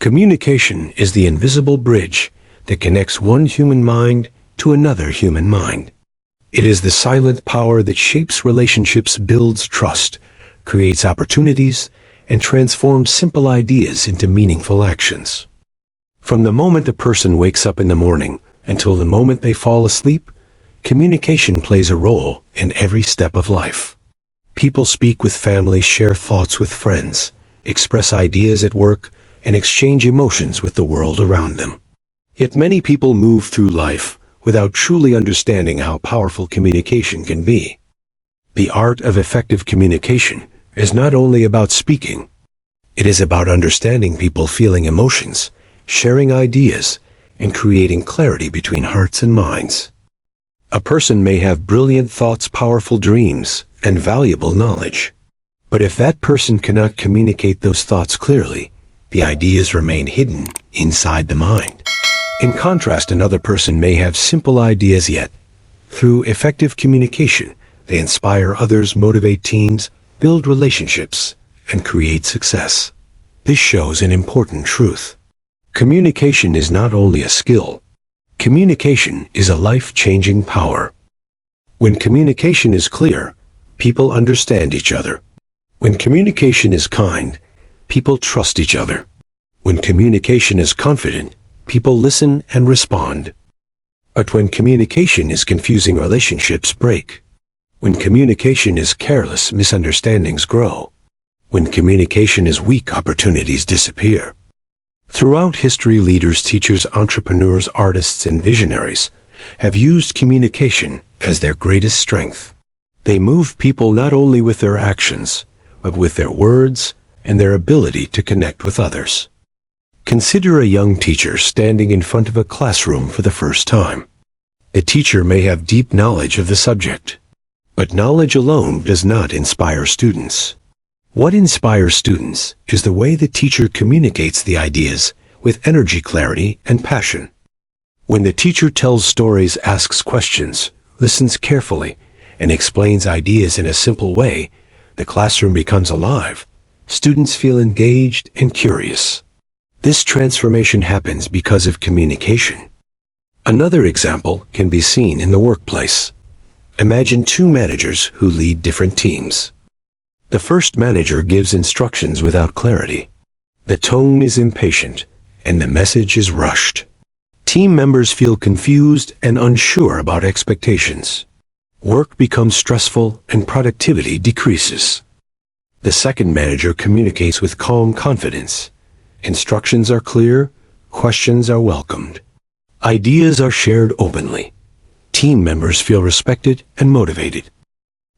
Communication is the invisible bridge that connects one human mind to another human mind. It is the silent power that shapes relationships, builds trust, creates opportunities, and transforms simple ideas into meaningful actions. From the moment a person wakes up in the morning until the moment they fall asleep, communication plays a role in every step of life. People speak with family, share thoughts with friends, express ideas at work, and exchange emotions with the world around them. Yet many people move through life without truly understanding how powerful communication can be. The art of effective communication is not only about speaking. It is about understanding people, feeling emotions, sharing ideas, and creating clarity between hearts and minds. A person may have brilliant thoughts, powerful dreams, and valuable knowledge. But if that person cannot communicate those thoughts clearly, the ideas remain hidden inside the mind. In contrast, another person may have simple ideas, yet through effective communication, they inspire others, motivate teams, build relationships, and create success. This shows an important truth. Communication is not only a skill. Communication is a life-changing power. When communication is clear, people understand each other. When communication is kind, people trust each other. When communication is confident, people listen and respond. But when communication is confusing, relationships break. When communication is careless, misunderstandings grow. When communication is weak, opportunities disappear. Throughout history, leaders, teachers, entrepreneurs, artists, and visionaries have used communication as their greatest strength. They move people not only with their actions, but with their words and their ability to connect with others. Consider a young teacher standing in front of a classroom for the first time. The teacher may have deep knowledge of the subject, but knowledge alone does not inspire students. What inspires students is the way the teacher communicates the ideas with energy, clarity, and passion. When the teacher tells stories, asks questions, listens carefully, and explains ideas in a simple way, the classroom becomes alive. Students feel engaged and curious. This transformation happens because of communication. Another example can be seen in the workplace. Imagine two managers who lead different teams. The first manager gives instructions without clarity. The tone is impatient, and the message is rushed. Team members feel confused and unsure about expectations. Work becomes stressful and productivity decreases. The second manager communicates with calm confidence. Instructions are clear, questions are welcomed. Ideas are shared openly. Team members feel respected and motivated.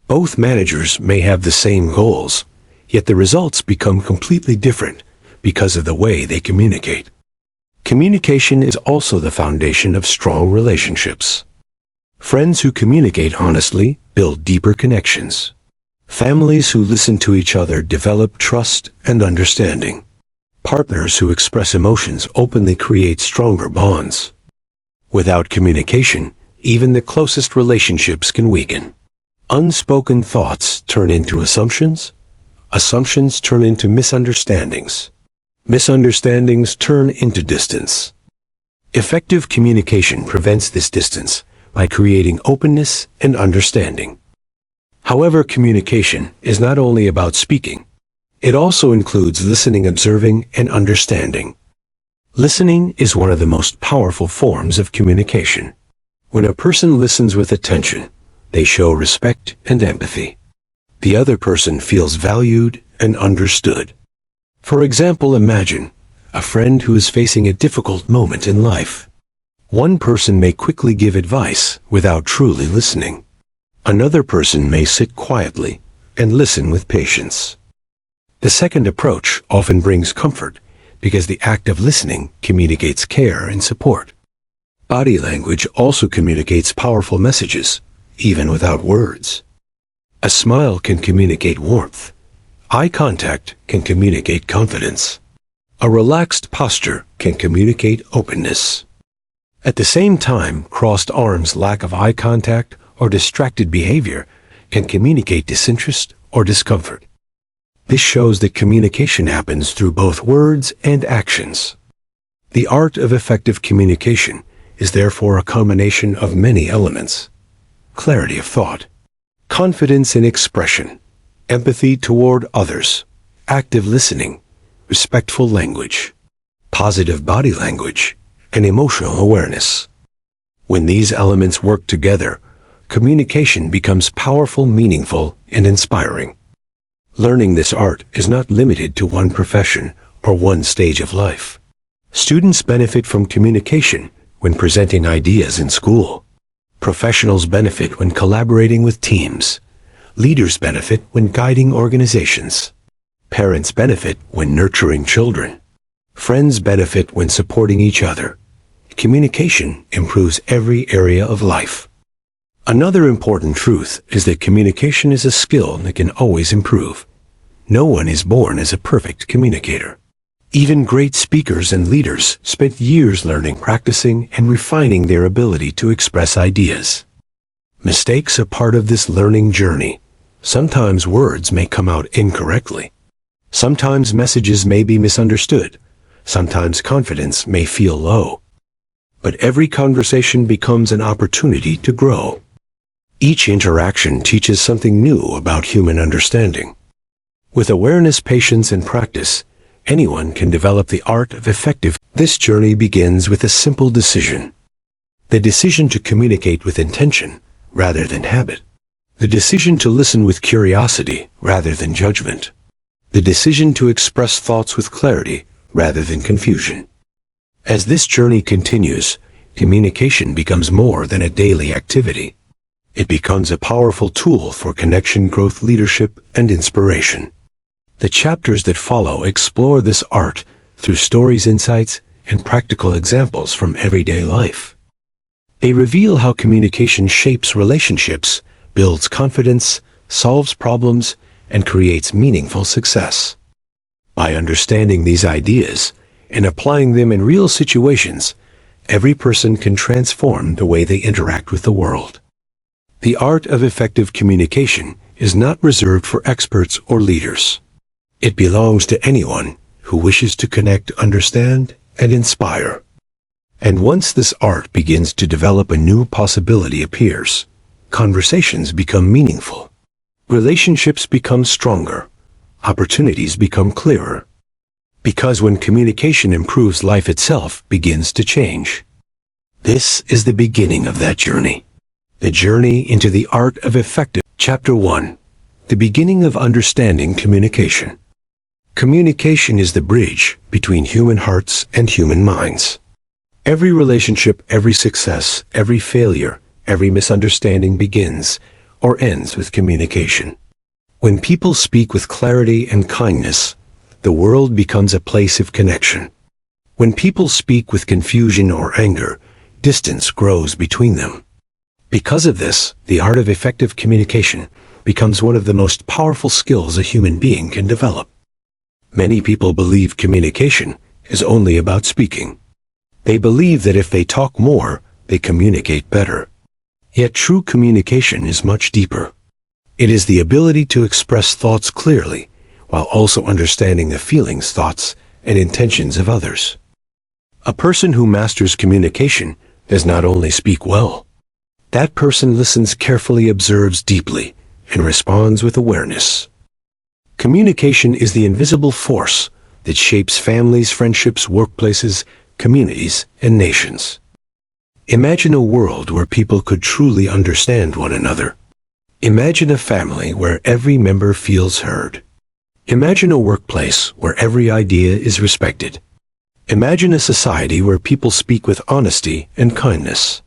Both managers may have the same goals, yet the results become completely different because of the way they communicate. Communication is also the foundation of strong relationships. Friends who communicate honestly build deeper connections. Families who listen to each other develop trust and understanding. Partners who express emotions openly create stronger bonds. Without communication, even the closest relationships can weaken. Unspoken thoughts turn into assumptions. Assumptions turn into misunderstandings. Misunderstandings turn into distance. Effective communication prevents this distance by creating openness and understanding. However, communication is not only about speaking. It also includes listening, observing, and understanding. Listening is one of the most powerful forms of communication. When a person listens with attention, they show respect and empathy. The other person feels valued and understood. For example, imagine a friend who is facing a difficult moment in life. One person may quickly give advice without truly listening. Another person may sit quietly and listen with patience. The second approach often brings comfort because the act of listening communicates care and support. Body language also communicates powerful messages, even without words. A smile can communicate warmth. Eye contact can communicate confidence. A relaxed posture can communicate openness. At the same time, crossed arms, lack of eye contact, or distracted behavior can communicate disinterest or discomfort. This shows that communication happens through both words and actions. The art of effective communication is therefore a combination of many elements: clarity of thought, confidence in expression, empathy toward others, active listening, respectful language, positive body language, and emotional awareness. When these elements work together, communication becomes powerful, meaningful, and inspiring. Learning this art is not limited to one profession or one stage of life. Students benefit from communication when presenting ideas in school. Professionals benefit when collaborating with teams. Leaders benefit when guiding organizations. Parents benefit when nurturing children. Friends benefit when supporting each other. Communication improves every area of life. Another important truth is that communication is a skill that can always improve. No one is born as a perfect communicator. Even great speakers and leaders spent years learning, practicing, and refining their ability to express ideas. Mistakes are part of this learning journey. Sometimes words may come out incorrectly. Sometimes messages may be misunderstood. Sometimes confidence may feel low. But every conversation becomes an opportunity to grow. Each interaction teaches something new about human understanding. With awareness, patience, and practice, anyone can develop the art of effective. This journey begins with a simple decision. The decision to communicate with intention rather than habit. The decision to listen with curiosity rather than judgment. The decision to express thoughts with clarity rather than confusion. As this journey continues, communication becomes more than a daily activity. It becomes a powerful tool for connection, growth, leadership, and inspiration. The chapters that follow explore this art through stories, insights, and practical examples from everyday life. They reveal how communication shapes relationships, builds confidence, solves problems, and creates meaningful success. By understanding these ideas and applying them in real situations, every person can transform the way they interact with the world. The art of effective communication is not reserved for experts or leaders. It belongs to anyone who wishes to connect, understand, and inspire. And once this art begins to develop, a new possibility appears. Conversations become meaningful. Relationships become stronger. Opportunities become clearer. Because when communication improves, life itself begins to change. This is the beginning of that journey. The journey into the art of effective. Chapter 1. The beginning of understanding communication. Communication is the bridge between human hearts and human minds. Every relationship, every success, every failure, every misunderstanding begins or ends with communication. When people speak with clarity and kindness, the world becomes a place of connection. When people speak with confusion or anger, distance grows between them. Because of this, the art of effective communication becomes one of the most powerful skills a human being can develop. Many people believe communication is only about speaking. They believe that if they talk more, they communicate better. Yet true communication is much deeper. It is the ability to express thoughts clearly, while also understanding the feelings, thoughts, and intentions of others. A person who masters communication does not only speak well. That person listens carefully, observes deeply, and responds with awareness. Communication is the invisible force that shapes families, friendships, workplaces, communities, and nations. Imagine a world where people could truly understand one another. Imagine a family where every member feels heard. Imagine a workplace where every idea is respected. Imagine a society where people speak with honesty and kindness.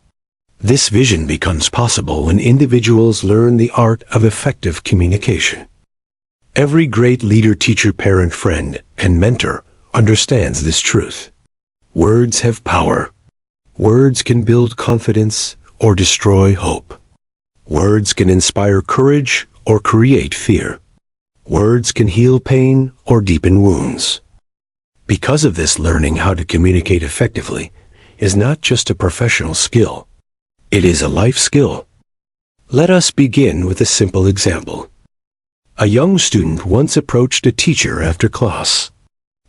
This vision becomes possible when individuals learn the art of effective communication. Every great leader, teacher, parent, friend, and mentor understands this truth. Words have power. Words can build confidence or destroy hope. Words can inspire courage or create fear. Words can heal pain or deepen wounds. Because of this, learning how to communicate effectively is not just a professional skill. It is a life skill. Let us begin with a simple example. A young student once approached a teacher after class.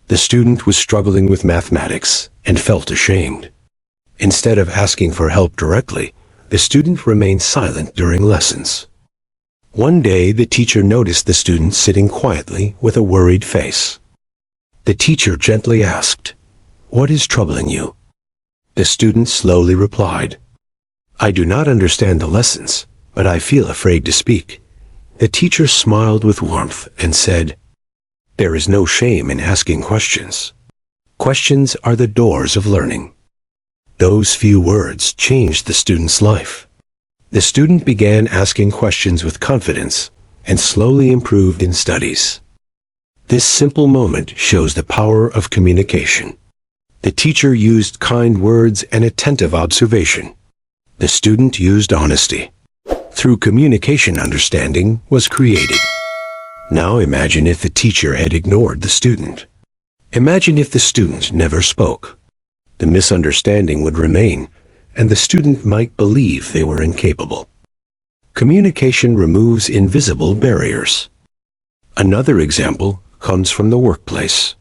The student was struggling with mathematics and felt ashamed. Instead of asking for help directly, the student remained silent during lessons. One day, the teacher noticed the student sitting quietly with a worried face. The teacher gently asked, "What is troubling you?" The student slowly replied, "I do not understand the lessons, but I feel afraid to speak." The teacher smiled with warmth and said, "There is no shame in asking questions. Questions are the doors of learning." Those few words changed the student's life. The student began asking questions with confidence and slowly improved in studies. This simple moment shows the power of communication. The teacher used kind words and attentive observation. The student used honesty. Through communication, understanding was created. Now imagine if the teacher had ignored the student. Imagine if the student never spoke. The misunderstanding would remain, and the student might believe they were incapable. Communication removes invisible barriers. Another example comes from the workplace.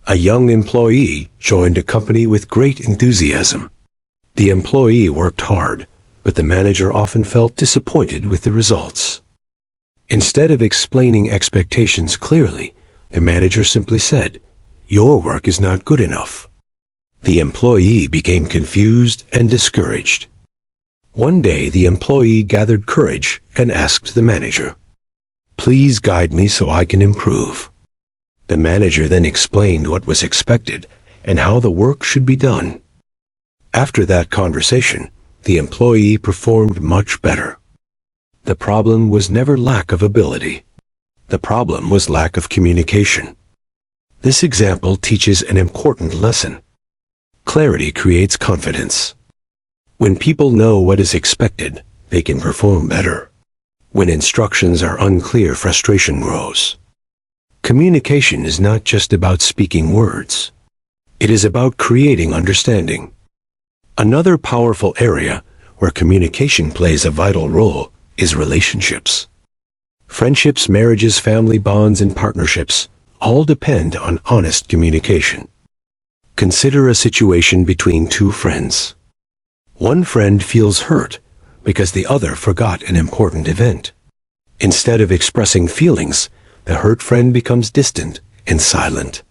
A young employee joined a company with great enthusiasm. The employee worked hard, but the manager often felt disappointed with the results. Instead of explaining expectations clearly, the manager simply said, "Your work is not good enough." The employee became confused and discouraged. One day, the employee gathered courage and asked the manager, "Please guide me so I can improve." The manager then explained what was expected and how the work should be done. After that conversation, the employee performed much better. The problem was never lack of ability. The problem was lack of communication. This example teaches an important lesson. Clarity creates confidence. When people know what is expected, they can perform better. When instructions are unclear, frustration grows. Communication is not just about speaking words. It is about creating understanding. Another powerful area where communication plays a vital role is relationships. Friendships, marriages, family bonds, and partnerships all depend on honest communication. Consider a situation between two friends. One friend feels hurt because the other forgot an important event. Instead of expressing feelings, the hurt friend becomes distant and silent.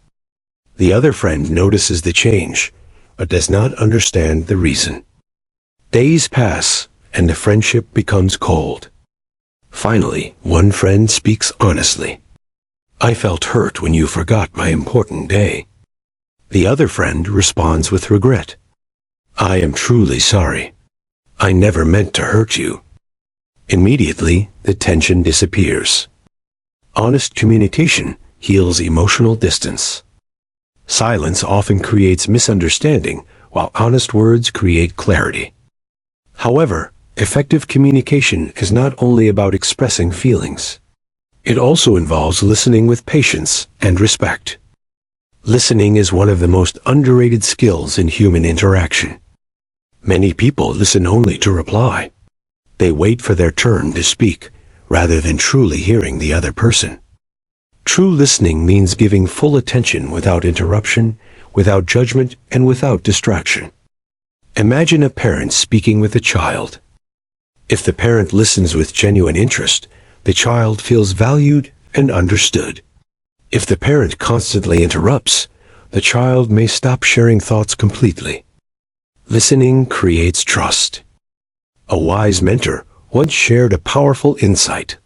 The other friend notices the change, but does not understand the reason. Days pass, and the friendship becomes cold. Finally, one friend speaks honestly. "I felt hurt when you forgot my important day." The other friend responds with regret. "I am truly sorry. I never meant to hurt you." Immediately, the tension disappears. Honest communication heals emotional distance. Silence often creates misunderstanding, while honest words create clarity. However, effective communication is not only about expressing feelings. It also involves listening with patience and respect. Listening is one of the most underrated skills in human interaction. Many people listen only to reply. They wait for their turn to speak, rather than truly hearing the other person. True listening means giving full attention without interruption, without judgment, and without distraction. Imagine a parent speaking with a child. If the parent listens with genuine interest, the child feels valued and understood. If the parent constantly interrupts, the child may stop sharing thoughts completely. Listening creates trust. A wise mentor once shared a powerful insight.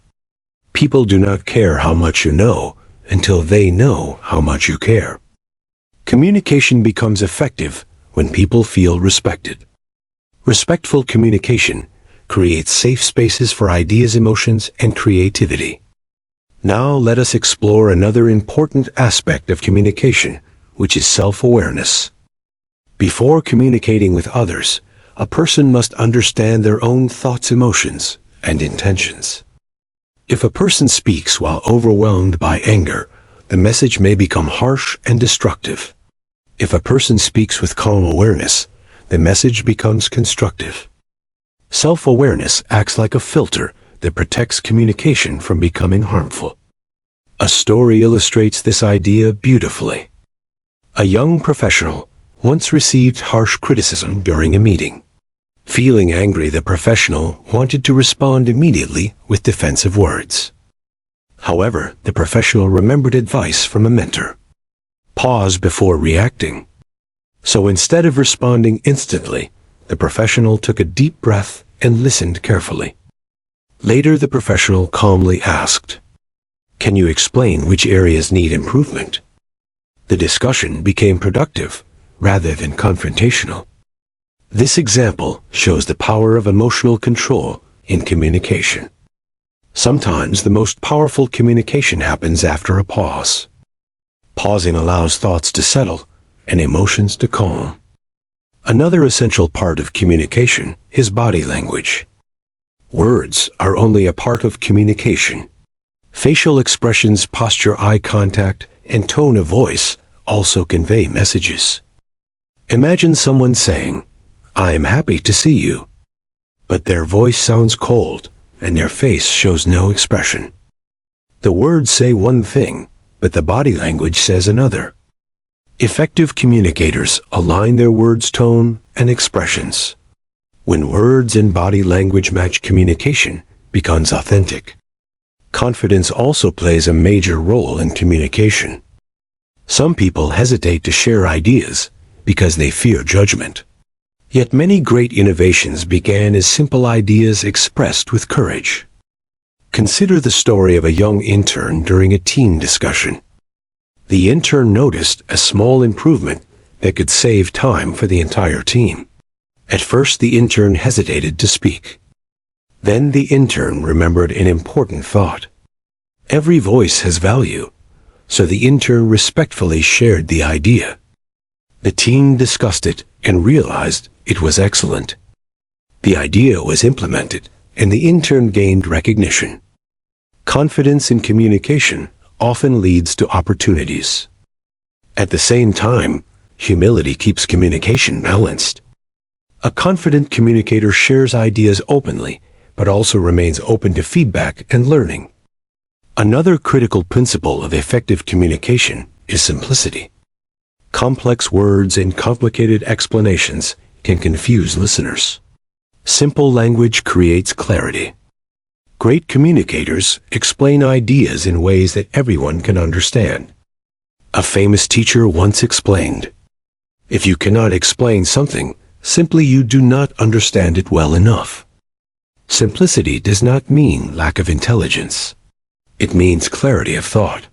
People do not care how much you know until they know how much you care. Communication becomes effective when people feel respected. Respectful communication creates safe spaces for ideas, emotions, and creativity. Now let us explore another important aspect of communication, which is self-awareness. Before communicating with others, a person must understand their own thoughts, emotions, and intentions. If a person speaks while overwhelmed by anger, the message may become harsh and destructive. If a person speaks with calm awareness, the message becomes constructive. Self-awareness acts like a filter, that protects communication from becoming harmful. A story illustrates this idea beautifully. A young professional once received harsh criticism during a meeting. Feeling angry, the professional wanted to respond immediately with defensive words. However, the professional remembered advice from a mentor. Pause before reacting. So instead of responding instantly, the professional took a deep breath and listened carefully. Later, the professional calmly asked, "Can you explain which areas need improvement?" The discussion became productive rather than confrontational. This example shows the power of emotional control in communication. Sometimes the most powerful communication happens after a pause. Pausing allows thoughts to settle and emotions to calm. Another essential part of communication is body language. Words are only a part of communication. Facial expressions, posture, eye contact, and tone of voice also convey messages. Imagine someone saying, "I am happy to see you," but their voice sounds cold and their face shows no expression. The words say one thing, but the body language says another. Effective communicators align their words' tone and expressions. When words and body language match, communication becomes authentic. Confidence also plays a major role in communication. Some people hesitate to share ideas because they fear judgment. Yet many great innovations began as simple ideas expressed with courage. Consider the story of a young intern during a team discussion. The intern noticed a small improvement that could save time for the entire team. At first, the intern hesitated to speak. Then the intern remembered an important thought. Every voice has value, so the intern respectfully shared the idea. The team discussed it and realized it was excellent. The idea was implemented, and the intern gained recognition. Confidence in communication often leads to opportunities. At the same time, humility keeps communication balanced. A confident communicator shares ideas openly, but also remains open to feedback and learning. Another critical principle of effective communication is simplicity. Complex words and complicated explanations can confuse listeners. Simple language creates clarity. Great communicators explain ideas in ways that everyone can understand. A famous teacher once explained, "If you cannot explain something, simply you do not understand it well enough." Simplicity does not mean lack of intelligence. It means clarity of thought.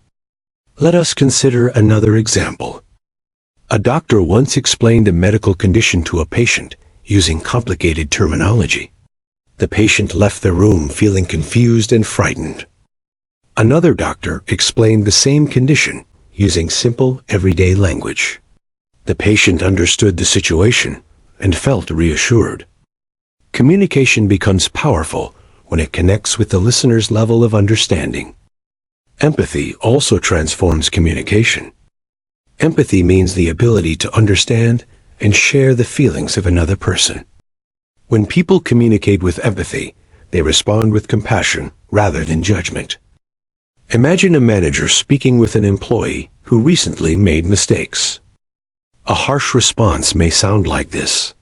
Let us consider another example. A doctor once explained a medical condition to a patient using complicated terminology. The patient left the room feeling confused and frightened. Another doctor explained the same condition using simple, everyday language. The patient understood the situation and felt reassured. Communication becomes powerful when it connects with the listener's level of understanding. Empathy also transforms communication. Empathy means the ability to understand and share the feelings of another person. When people communicate with empathy, they respond with compassion rather than judgment. Imagine a manager speaking with an employee who recently made mistakes. A harsh response may sound like this: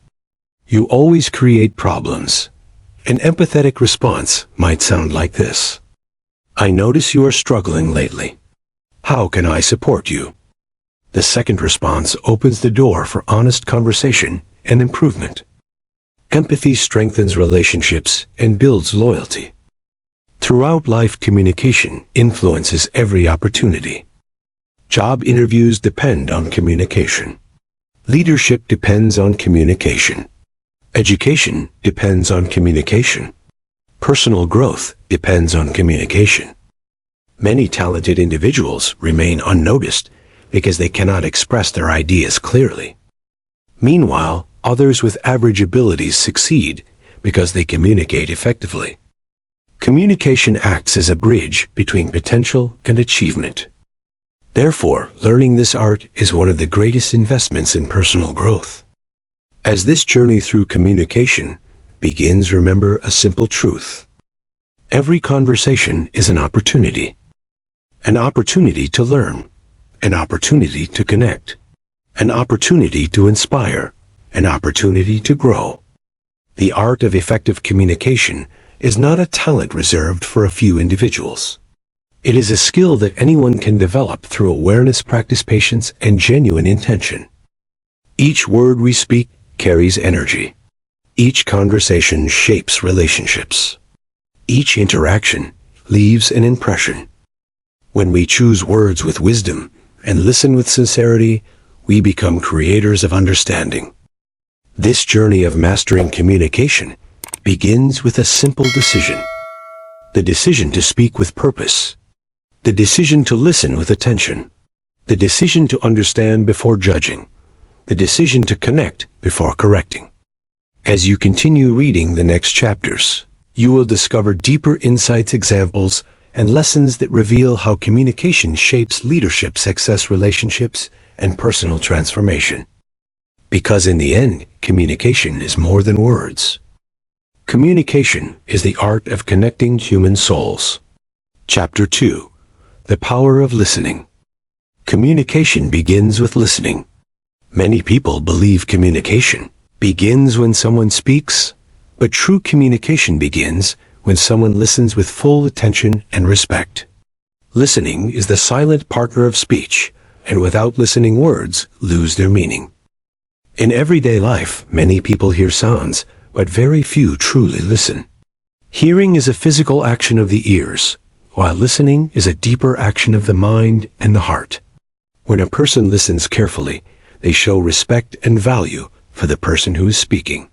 "You always create problems." An empathetic response might sound like this: "I notice you are struggling lately. How can I support you?" The second response opens the door for honest conversation and improvement. Empathy strengthens relationships and builds loyalty. Throughout life, communication influences every opportunity. Job interviews depend on communication. Leadership depends on communication. Education depends on communication. Personal growth depends on communication. Many talented individuals remain unnoticed because they cannot express their ideas clearly. Meanwhile, others with average abilities succeed because they communicate effectively. Communication acts as a bridge between potential and achievement. Therefore, learning this art is one of the greatest investments in personal growth. As this journey through communication begins, remember a simple truth. Every conversation is an opportunity to learn, an opportunity to connect, an opportunity to inspire, an opportunity to grow. The art of effective communication is not a talent reserved for a few individuals. It is a skill that anyone can develop through awareness, practice, patience, and genuine intention. Each word we speak carries energy. Each conversation shapes relationships. Each interaction leaves an impression. When we choose words with wisdom and listen with sincerity, we become creators of understanding. This journey of mastering communication begins with a simple decision. The decision to speak with purpose. The decision to listen with attention. The decision to understand before judging. The decision to connect before correcting. As you continue reading the next chapters, you will discover deeper insights, examples, and lessons that reveal how communication shapes leadership, success, relationships, and personal transformation. Because in the end, communication is more than words. Communication is the art of connecting human souls. Chapter 2. The power of listening. Communication begins with listening. Many people believe communication begins when someone speaks, but true communication begins when someone listens with full attention and respect. Listening is the silent partner of speech, and without listening, words lose their meaning. In everyday life, many people hear sounds, but very few truly listen. Hearing is a physical action of the ears, while listening is a deeper action of the mind and the heart. When a person listens carefully, they show respect and value for the person who is speaking.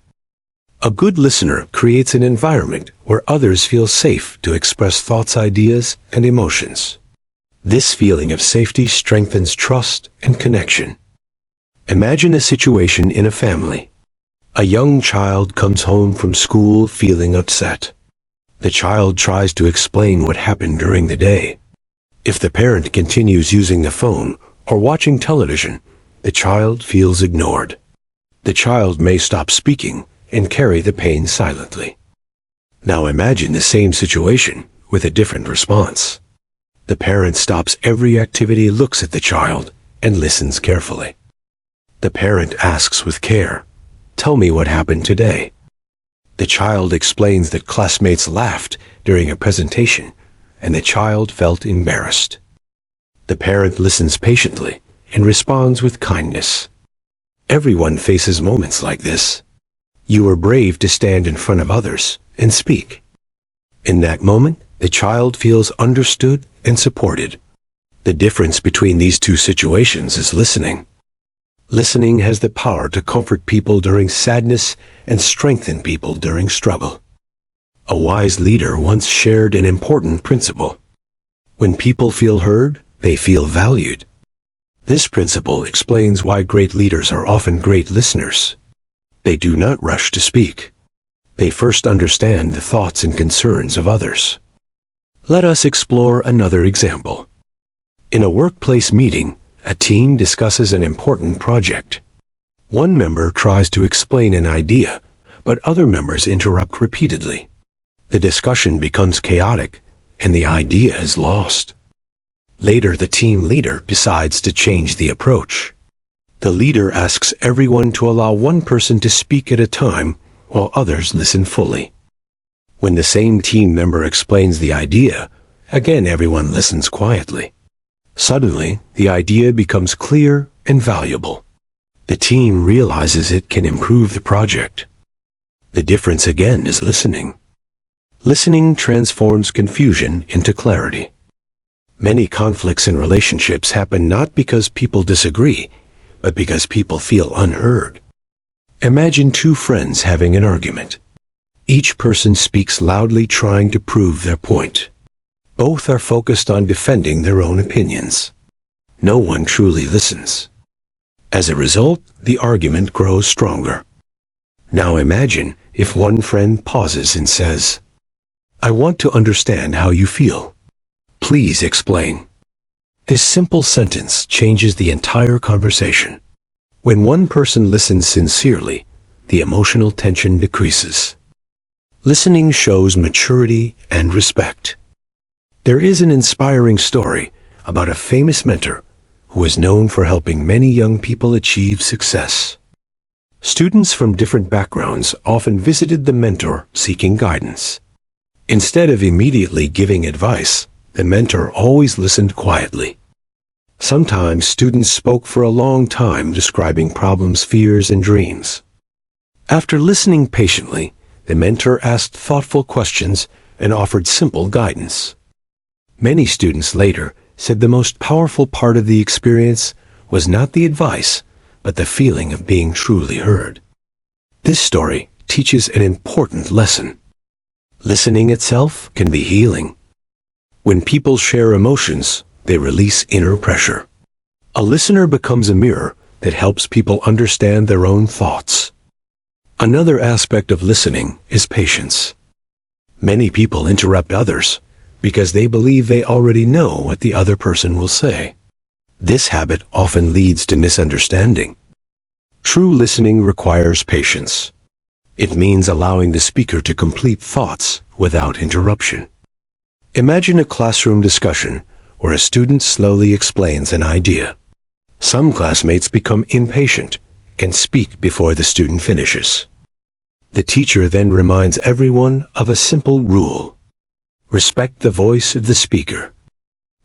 A good listener creates an environment where others feel safe to express thoughts, ideas, and emotions. This feeling of safety strengthens trust and connection. Imagine a situation in a family. A young child comes home from school feeling upset. The child tries to explain what happened during the day. If the parent continues using the phone or watching television, the child feels ignored. The child may stop speaking and carry the pain silently. Now imagine the same situation with a different response. The parent stops every activity, looks at the child, and listens carefully. The parent asks with care, "Tell me what happened today." The child explains that classmates laughed during a presentation, and the child felt embarrassed. The parent listens patiently and responds with kindness. Everyone faces moments like this. You are brave to stand in front of others and speak. In that moment, the child feels understood and supported. The difference between these two situations is listening. Listening has the power to comfort people during sadness and strengthen people during struggle. A wise leader once shared an important principle. When people feel heard, they feel valued. This principle explains why great leaders are often great listeners. They do not rush to speak. They first understand the thoughts and concerns of others. Let us explore another example. In a workplace meeting, a team discusses an important project. One member tries to explain an idea, but other members interrupt repeatedly. The discussion becomes chaotic, and the idea is lost. Later, the team leader decides to change the approach. The leader asks everyone to allow one person to speak at a time, while others listen fully. When the same team member explains the idea, again everyone listens quietly. Suddenly, the idea becomes clear and valuable. The team realizes it can improve the project. The difference again is listening. Listening transforms confusion into clarity. Many conflicts in relationships happen not because people disagree, but because people feel unheard. Imagine two friends having an argument. Each person speaks loudly, trying to prove their point. Both are focused on defending their own opinions. No one truly listens. As a result, the argument grows stronger. Now imagine if one friend pauses and says, "I want to understand how you feel. Please explain." This simple sentence changes the entire conversation. When one person listens sincerely, the emotional tension decreases. Listening shows maturity and respect. There is an inspiring story about a famous mentor who is known for helping many young people achieve success. Students from different backgrounds often visited the mentor seeking guidance. Instead of immediately giving advice, the mentor always listened quietly. Sometimes students spoke for a long time describing problems, fears, and dreams. After listening patiently, the mentor asked thoughtful questions and offered simple guidance. Many students later said the most powerful part of the experience was not the advice, but the feeling of being truly heard. This story teaches an important lesson. Listening itself can be healing. When people share emotions, they release inner pressure. A listener becomes a mirror that helps people understand their own thoughts. Another aspect of listening is patience. Many people interrupt others because they believe they already know what the other person will say. This habit often leads to misunderstanding. True listening requires patience. It means allowing the speaker to complete thoughts without interruption. Imagine a classroom discussion where a student slowly explains an idea. Some classmates become impatient and speak before the student finishes. The teacher then reminds everyone of a simple rule. Respect the voice of the speaker.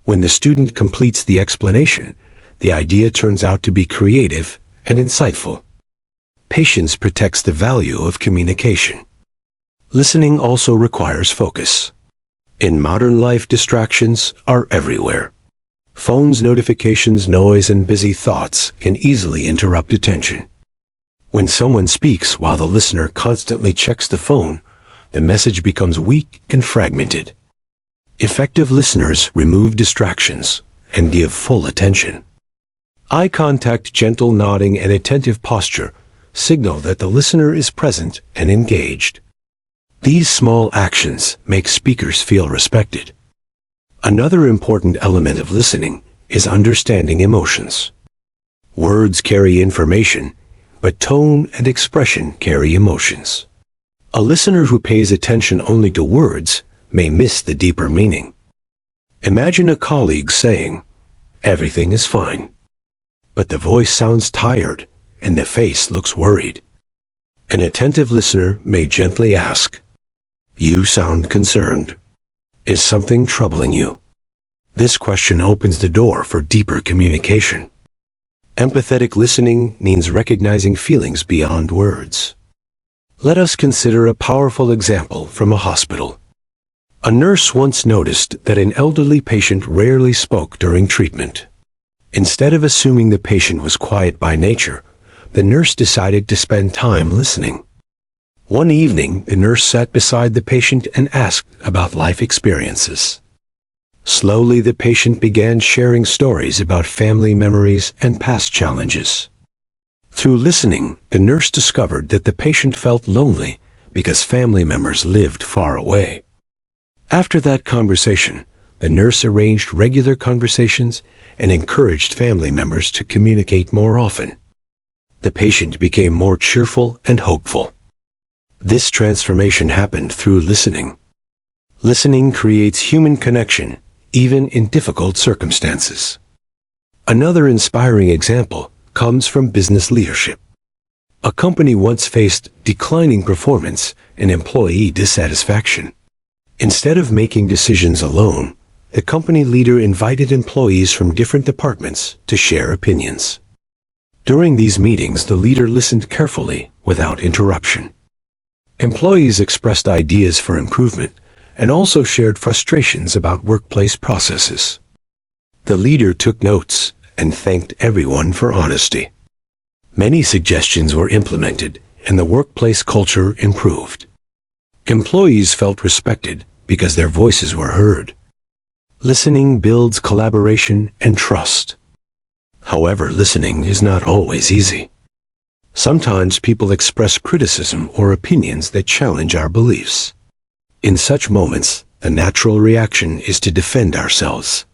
When the student completes the explanation, the idea turns out to be creative and insightful. Patience protects the value of communication. Listening also requires focus. In modern life, distractions are everywhere. Phones, notifications, noise, and busy thoughts can easily interrupt attention. When someone speaks while the listener constantly checks the phone, the message becomes weak and fragmented. Effective listeners remove distractions and give full attention. Eye contact, gentle nodding, and attentive posture signal that the listener is present and engaged. These small actions make speakers feel respected. Another important element of listening is understanding emotions. Words carry information, but tone and expression carry emotions. A listener who pays attention only to words may miss the deeper meaning. Imagine a colleague saying, "Everything is fine," but the voice sounds tired and the face looks worried. An attentive listener may gently ask, "You sound concerned. Is something troubling you?" This question opens the door for deeper communication. Empathetic listening means recognizing feelings beyond words. Let us consider a powerful example from a hospital. A nurse once noticed that an elderly patient rarely spoke during treatment. Instead of assuming the patient was quiet by nature, the nurse decided to spend time listening. One evening, the nurse sat beside the patient and asked about life experiences. Slowly, the patient began sharing stories about family memories and past challenges. Through listening, the nurse discovered that the patient felt lonely because family members lived far away. After that conversation, the nurse arranged regular conversations and encouraged family members to communicate more often. The patient became more cheerful and hopeful. This transformation happened through listening. Listening creates human connection, even in difficult circumstances. Another inspiring example comes from business leadership. A company once faced declining performance and employee dissatisfaction. Instead of making decisions alone, the company leader invited employees from different departments to share opinions. During these meetings, the leader listened carefully without interruption. Employees expressed ideas for improvement and also shared frustrations about workplace processes. The leader took notes and thanked everyone for honesty. Many suggestions were implemented and the workplace culture improved. Employees felt respected because their voices were heard. Listening builds collaboration and trust. However, listening is not always easy. Sometimes people express criticism or opinions that challenge our beliefs. In such moments, the natural reaction is to defend ourselves.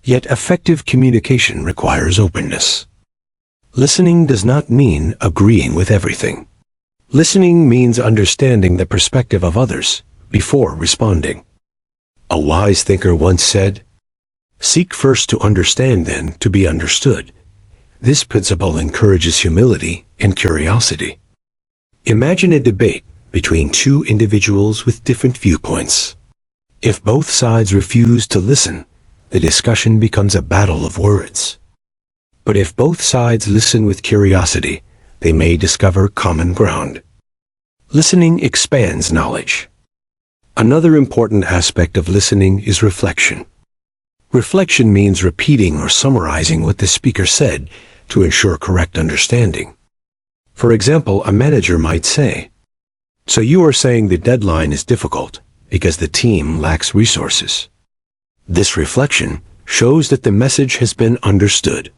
Yet effective communication requires openness. Listening does not mean agreeing with everything. Listening means understanding the perspective of others before responding. A wise thinker once said, "Seek first to understand, then to be understood." This principle encourages humility and curiosity. Imagine a debate between two individuals with different viewpoints. If both sides refuse to listen, the discussion becomes a battle of words. But if both sides listen with curiosity, they may discover common ground. Listening expands knowledge. Another important aspect of listening is reflection. Reflection means repeating or summarizing what the speaker said to ensure correct understanding. For example, a manager might say, "So you are saying the deadline is difficult because the team lacks resources." This reflection shows that the message has been understood.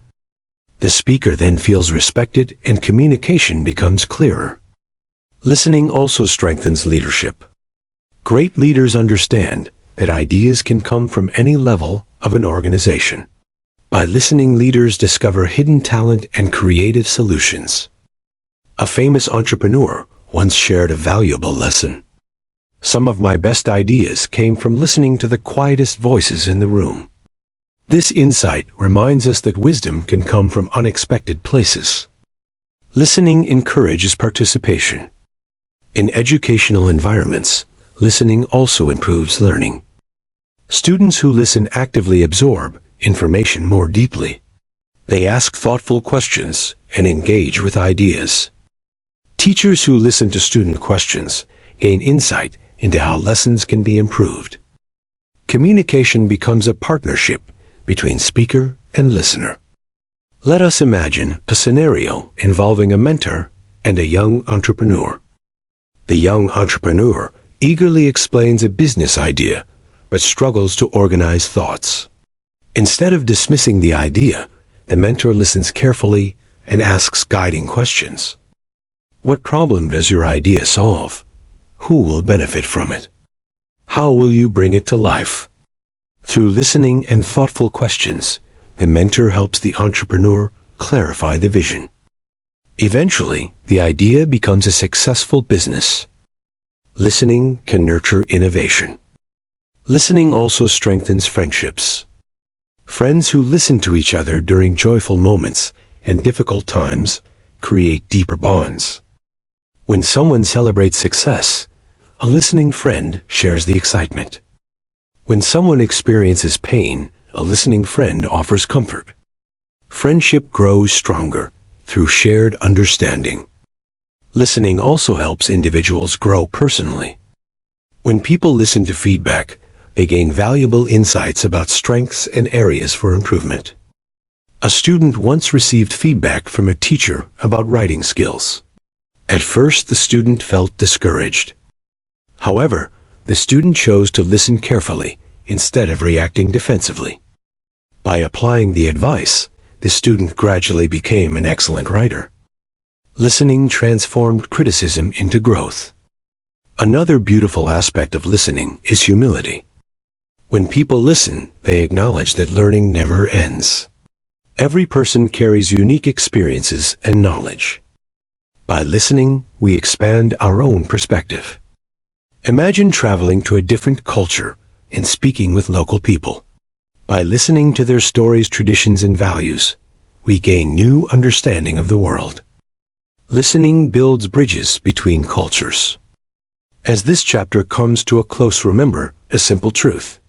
The speaker then feels respected and communication becomes clearer. Listening also strengthens leadership. Great leaders understand that ideas can come from any level of an organization. By listening, leaders discover hidden talent and creative solutions. A famous entrepreneur once shared a valuable lesson. "Some of my best ideas came from listening to the quietest voices in the room." This insight reminds us that wisdom can come from unexpected places. Listening encourages participation. In educational environments, listening also improves learning. Students who listen actively absorb information more deeply. They ask thoughtful questions and engage with ideas. Teachers who listen to student questions gain insight into how lessons can be improved. Communication becomes a partnership between speaker and listener. Let us imagine a scenario involving a mentor and a young entrepreneur. The young entrepreneur eagerly explains a business idea, but struggles to organize thoughts. Instead of dismissing the idea, the mentor listens carefully and asks guiding questions. What problem does your idea solve? Who will benefit from it? How will you bring it to life? Through listening and thoughtful questions, the mentor helps the entrepreneur clarify the vision. Eventually, the idea becomes a successful business. Listening can nurture innovation. Listening also strengthens friendships. Friends who listen to each other during joyful moments and difficult times create deeper bonds. When someone celebrates success, a listening friend shares the excitement. When someone experiences pain, a listening friend offers comfort. Friendship grows stronger through shared understanding. Listening also helps individuals grow personally. When people listen to feedback, they gain valuable insights about strengths and areas for improvement. A student once received feedback from a teacher about writing skills. At first, the student felt discouraged. However, the student chose to listen carefully instead of reacting defensively. By applying the advice, the student gradually became an excellent writer. Listening transformed criticism into growth. Another beautiful aspect of listening is humility. When people listen, they acknowledge that learning never ends. Every person carries unique experiences and knowledge. By listening, we expand our own perspective. Imagine traveling to a different culture and speaking with local people. By listening to their stories, traditions, and values, we gain new understanding of the world. Listening builds bridges between cultures. As this chapter comes to a close, remember a simple truth.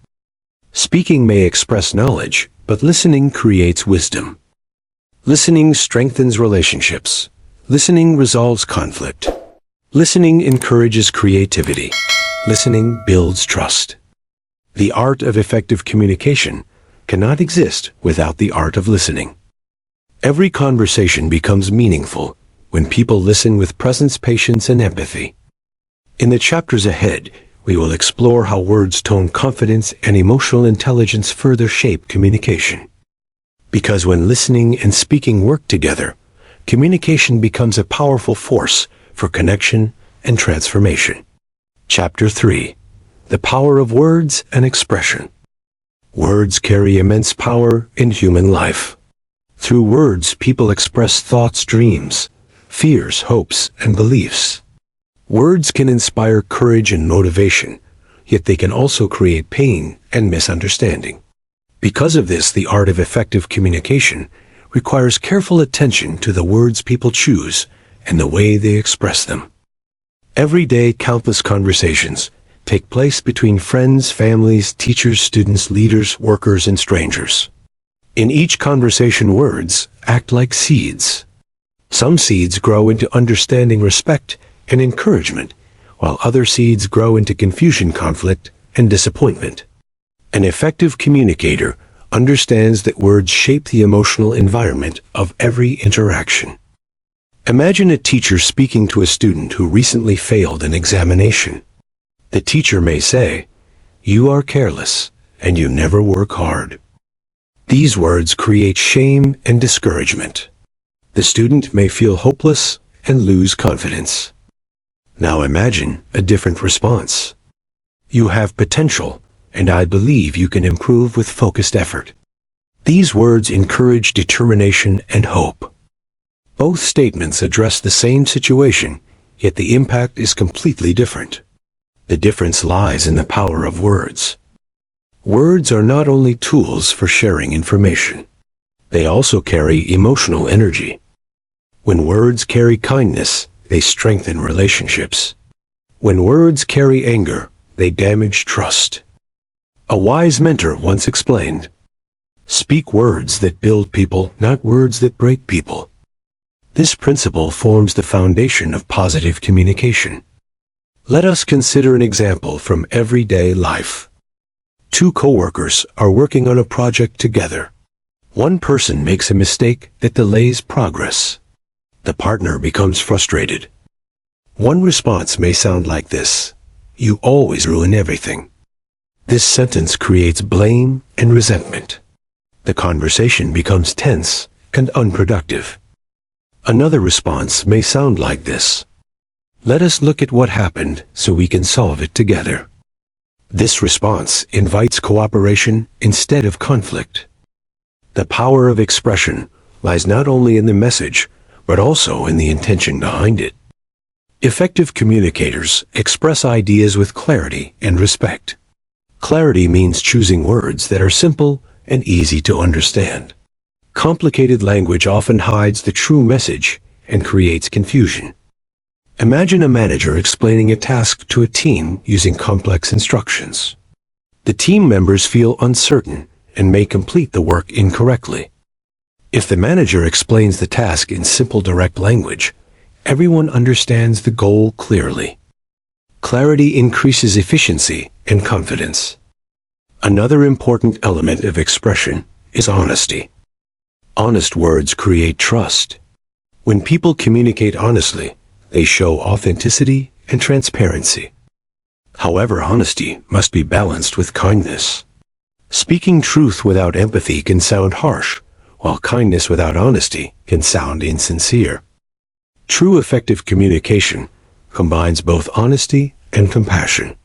Speaking may express knowledge, but listening creates wisdom. Listening strengthens relationships. Listening resolves conflict. Listening encourages creativity. Listening builds trust. The art of effective communication cannot exist without the art of listening. Every conversation becomes meaningful when people listen with presence, patience, and empathy. In the chapters ahead, we will explore how words, tone, confidence, and emotional intelligence further shape communication. Because when listening and speaking work together, communication becomes a powerful force for connection and transformation. Chapter 3. The Power of Words and Expression. Words carry immense power in human life. Through words, people express thoughts, dreams, fears, hopes, and beliefs. Words can inspire courage and motivation, yet they can also create pain and misunderstanding. Because of this, the art of effective communication requires careful attention to the words people choose and the way they express them. Every day, countless conversations take place between friends, families, teachers, students, leaders, workers, and strangers. In each conversation, words act like seeds. Some seeds grow into understanding, respect, and encouragement, while other seeds grow into confusion, conflict, and disappointment. An effective communicator understands that words shape the emotional environment of every interaction. Imagine a teacher speaking to a student who recently failed an examination. The teacher may say, "You are careless, and you never work hard." These words create shame and discouragement. The student may feel hopeless and lose confidence. Now imagine a different response. "You have potential, and I believe you can improve with focused effort." These words encourage determination and hope. Both statements address the same situation, yet the impact is completely different. The difference lies in the power of words. Words are not only tools for sharing information. They also carry emotional energy. When words carry kindness, they strengthen relationships. When words carry anger, they damage trust. A wise mentor once explained, "Speak words that build people, not words that break people." This principle forms the foundation of positive communication. Let us consider an example from everyday life. Two coworkers are working on a project together. One person makes a mistake that delays progress. The partner becomes frustrated. One response may sound like this: "You always ruin everything." This sentence creates blame and resentment. The conversation becomes tense and unproductive. Another response may sound like this: "Let us look at what happened so we can solve it together." This response invites cooperation instead of conflict. The power of expression lies not only in the message, but also in the intention behind it. Effective communicators express ideas with clarity and respect. Clarity means choosing words that are simple and easy to understand. Complicated language often hides the true message and creates confusion. Imagine a manager explaining a task to a team using complex instructions. The team members feel uncertain and may complete the work incorrectly. If the manager explains the task in simple, direct language, everyone understands the goal clearly. Clarity increases efficiency and confidence. Another important element of expression is honesty. Honest words create trust. When people communicate honestly, they show authenticity and transparency. However, honesty must be balanced with kindness. Speaking truth without empathy can sound harsh, while kindness without honesty can sound insincere. True effective communication combines both honesty and compassion.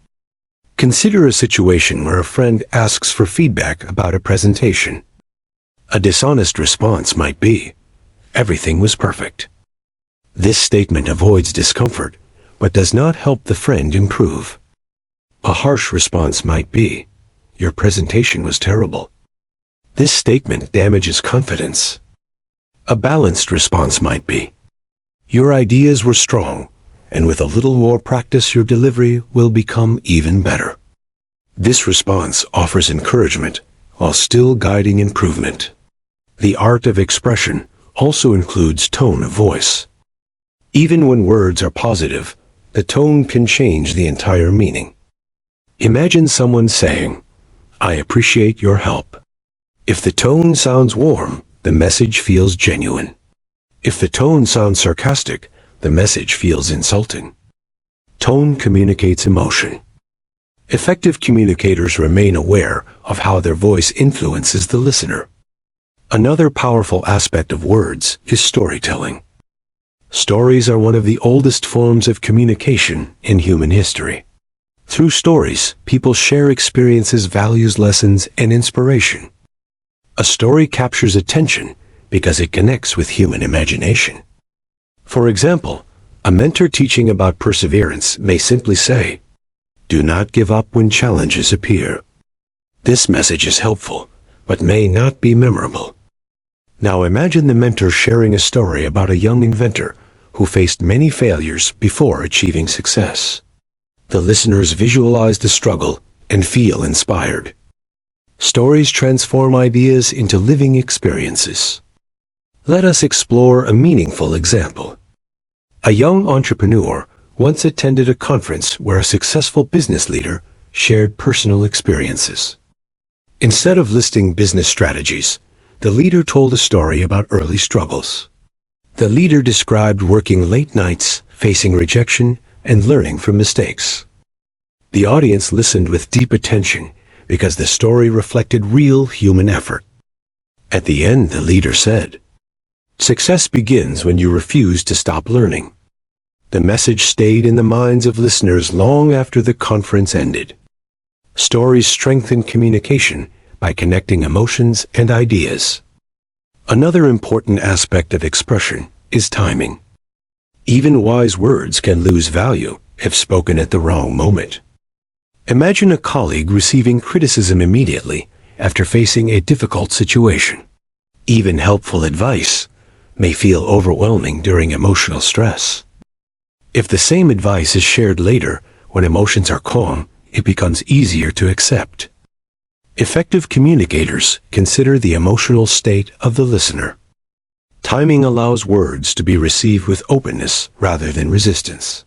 Consider a situation where a friend asks for feedback about a presentation. A dishonest response might be, "Everything was perfect." This statement avoids discomfort, but does not help the friend improve. A harsh response might be, "Your presentation was terrible." This statement damages confidence. A balanced response might be, "Your ideas were strong, and with a little more practice your delivery will become even better." This response offers encouragement while still guiding improvement. The art of expression also includes tone of voice. Even when words are positive, the tone can change the entire meaning. Imagine someone saying, "I appreciate your help." If the tone sounds warm, the message feels genuine. If the tone sounds sarcastic, the message feels insulting. Tone communicates emotion. Effective communicators remain aware of how their voice influences the listener. Another powerful aspect of words is storytelling. Stories are one of the oldest forms of communication in human history. Through stories, people share experiences, values, lessons, and inspiration. A story captures attention because it connects with human imagination. For example, A mentor teaching about perseverance may simply say, "Do not give up when challenges appear." This message is helpful, but may not be memorable. Now imagine the mentor sharing a story about a young inventor who faced many failures before achieving success. The listeners visualize the struggle and feel inspired. Stories transform ideas into living experiences. Let us explore a meaningful example. A young entrepreneur once attended a conference where a successful business leader shared personal experiences. Instead of listing business strategies, the leader told a story about early struggles. The leader described working late nights, facing rejection, and learning from mistakes. The audience listened with deep attention because the story reflected real human effort. At the end, the leader said, "Success begins when you refuse to stop learning." The message stayed in the minds of listeners long after the conference ended. Stories strengthen communication by connecting emotions and ideas. Another important aspect of expression is timing. Even wise words can lose value if spoken at the wrong moment. Imagine a colleague receiving criticism immediately after facing a difficult situation. Even helpful advice may feel overwhelming during emotional stress. If the same advice is shared later, when emotions are calm, it becomes easier to accept. Effective communicators consider the emotional state of the listener. Timing allows words to be received with openness rather than resistance.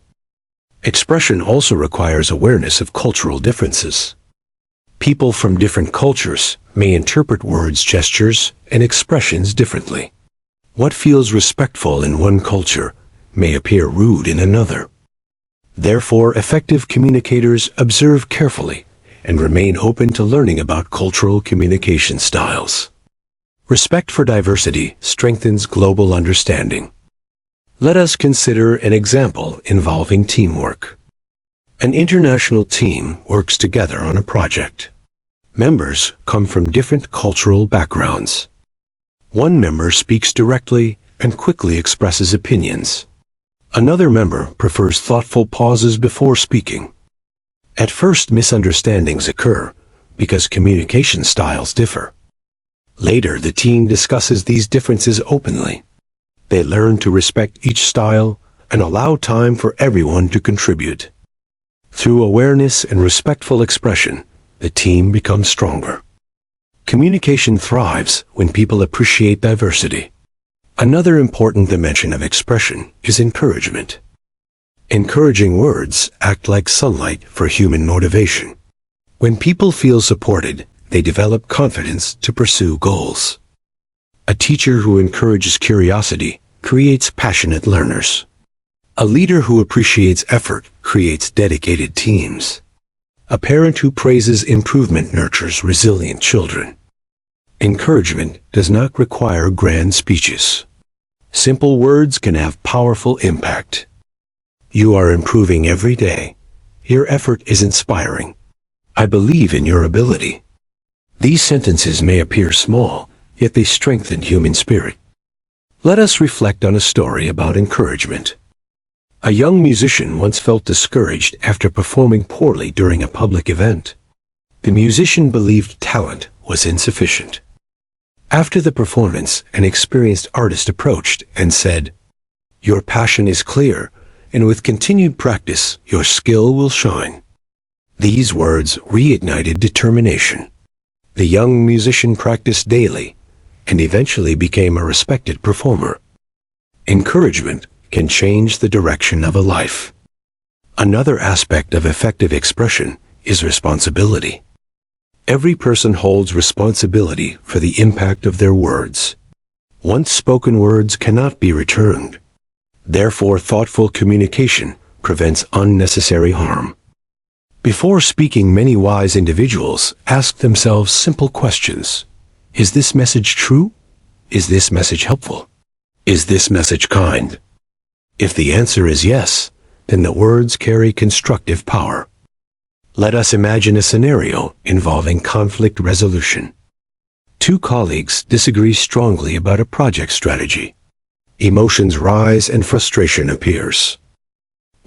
Expression also requires awareness of cultural differences. People from different cultures may interpret words, gestures, and expressions differently. What feels respectful in one culture may appear rude in another. Therefore, effective communicators observe carefully and remain open to learning about cultural communication styles. Respect for diversity strengthens global understanding. Let us consider an example involving teamwork. An international team works together on a project. Members come from different cultural backgrounds. One member speaks directly and quickly expresses opinions. Another member prefers thoughtful pauses before speaking. At first, misunderstandings occur because communication styles differ. Later, the team discusses these differences openly. They learn to respect each style and allow time for everyone to contribute. Through awareness and respectful expression, the team becomes stronger. Communication thrives when people appreciate diversity. Another important dimension of expression is encouragement. Encouraging words act like sunlight for human motivation. When people feel supported, they develop confidence to pursue goals. A teacher who encourages curiosity creates passionate learners. A leader who appreciates effort creates dedicated teams. A parent who praises improvement nurtures resilient children. Encouragement does not require grand speeches. Simple words can have powerful impact. You are improving every day. Your effort is inspiring. I believe in your ability. These sentences may appear small, yet they strengthen human spirit. Let us reflect on a story about encouragement. A young musician once felt discouraged after performing poorly during a public event. The musician believed talent was insufficient. After the performance, an experienced artist approached and said, "Your passion is clear, and with continued practice, your skill will shine." These words reignited determination. The young musician practiced daily and eventually became a respected performer. Encouragement can change the direction of a life. Another aspect of effective expression is responsibility. Every person holds responsibility for the impact of their words. Once spoken words cannot be returned. Therefore, thoughtful communication prevents unnecessary harm. Before speaking, many wise individuals ask themselves simple questions. Is this message true? Is this message helpful? Is this message kind? If the answer is yes, then the words carry constructive power. Let us imagine a scenario involving conflict resolution. Two colleagues disagree strongly about a project strategy. Emotions rise and frustration appears.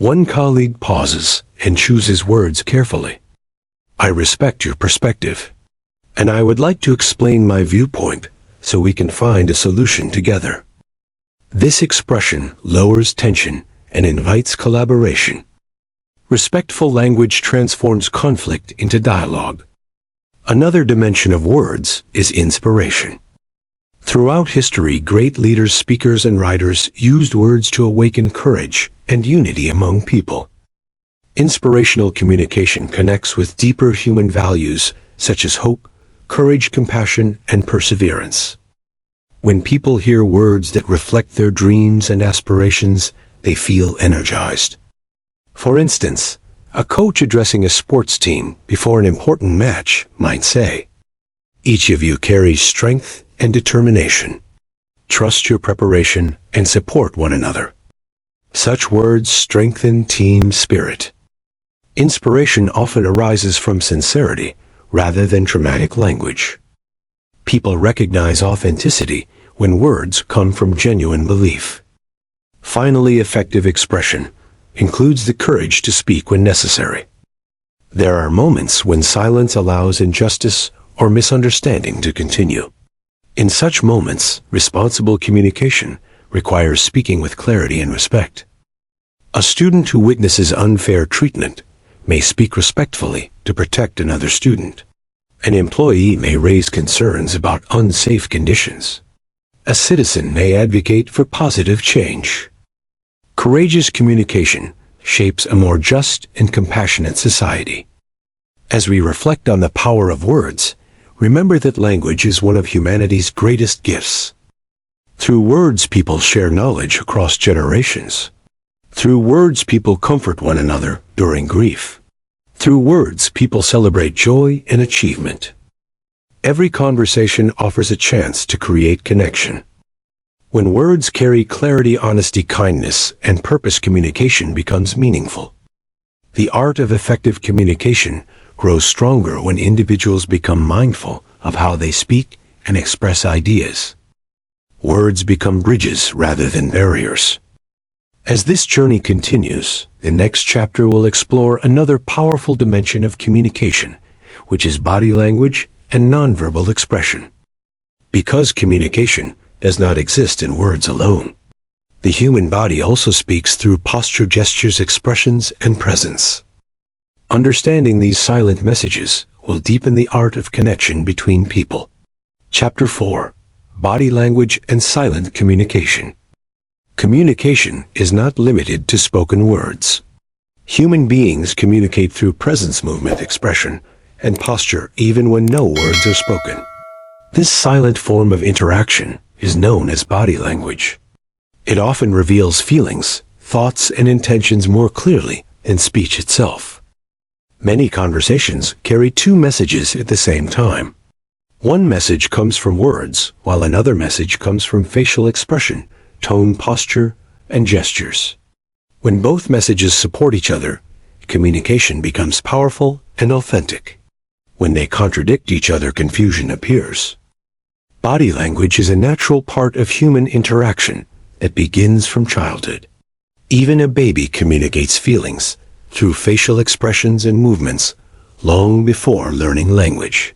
One colleague pauses and chooses words carefully. I respect your perspective, and I would like to explain my viewpoint so we can find a solution together. This expression lowers tension and invites collaboration. Respectful language transforms conflict into dialogue. Another dimension of words is inspiration. Throughout history, great leaders, speakers, and writers used words to awaken courage and unity among people. Inspirational communication connects with deeper human values such as hope, courage, compassion, and perseverance. When people hear words that reflect their dreams and aspirations, they feel energized. For instance, a coach addressing a sports team before an important match might say, "Each of you carries strength and determination. Trust your preparation and support one another." Such words strengthen team spirit. Inspiration often arises from sincerity rather than dramatic language. People recognize authenticity when words come from genuine belief. Finally, effective expression includes the courage to speak when necessary. There are moments when silence allows injustice or misunderstanding to continue. In such moments, responsible communication requires speaking with clarity and respect. A student who witnesses unfair treatment may speak respectfully to protect another student. An employee may raise concerns about unsafe conditions. A citizen may advocate for positive change. Courageous communication shapes a more just and compassionate society. As we reflect on the power of words, remember that language is one of humanity's greatest gifts. Through words, people share knowledge across generations. Through words, people comfort one another during grief. Through words, people celebrate joy and achievement. Every conversation offers a chance to create connection. When words carry clarity, honesty, kindness, and purpose, communication becomes meaningful. The art of effective communication grows stronger when individuals become mindful of how they speak and express ideas. Words become bridges rather than barriers. As this journey continues, the next chapter will explore another powerful dimension of communication, which is body language and nonverbal expression. Because communication does not exist in words alone, the human body also speaks through posture, gestures, expressions, and presence. Understanding these silent messages will deepen the art of connection between people. Chapter 4: Body Language and Silent Communication. Communication is not limited to spoken words. Human beings communicate through presence, movement, expression, and posture even when no words are spoken. This silent form of interaction is known as body language. It often reveals feelings, thoughts, and intentions more clearly than speech itself. Many conversations carry two messages at the same time. One message comes from words, while another message comes from facial expression, tone, posture, and gestures. When both messages support each other, communication becomes powerful and authentic. When they contradict each other, confusion appears. Body language is a natural part of human interaction that begins from childhood. Even a baby communicates feelings through facial expressions and movements long before learning language.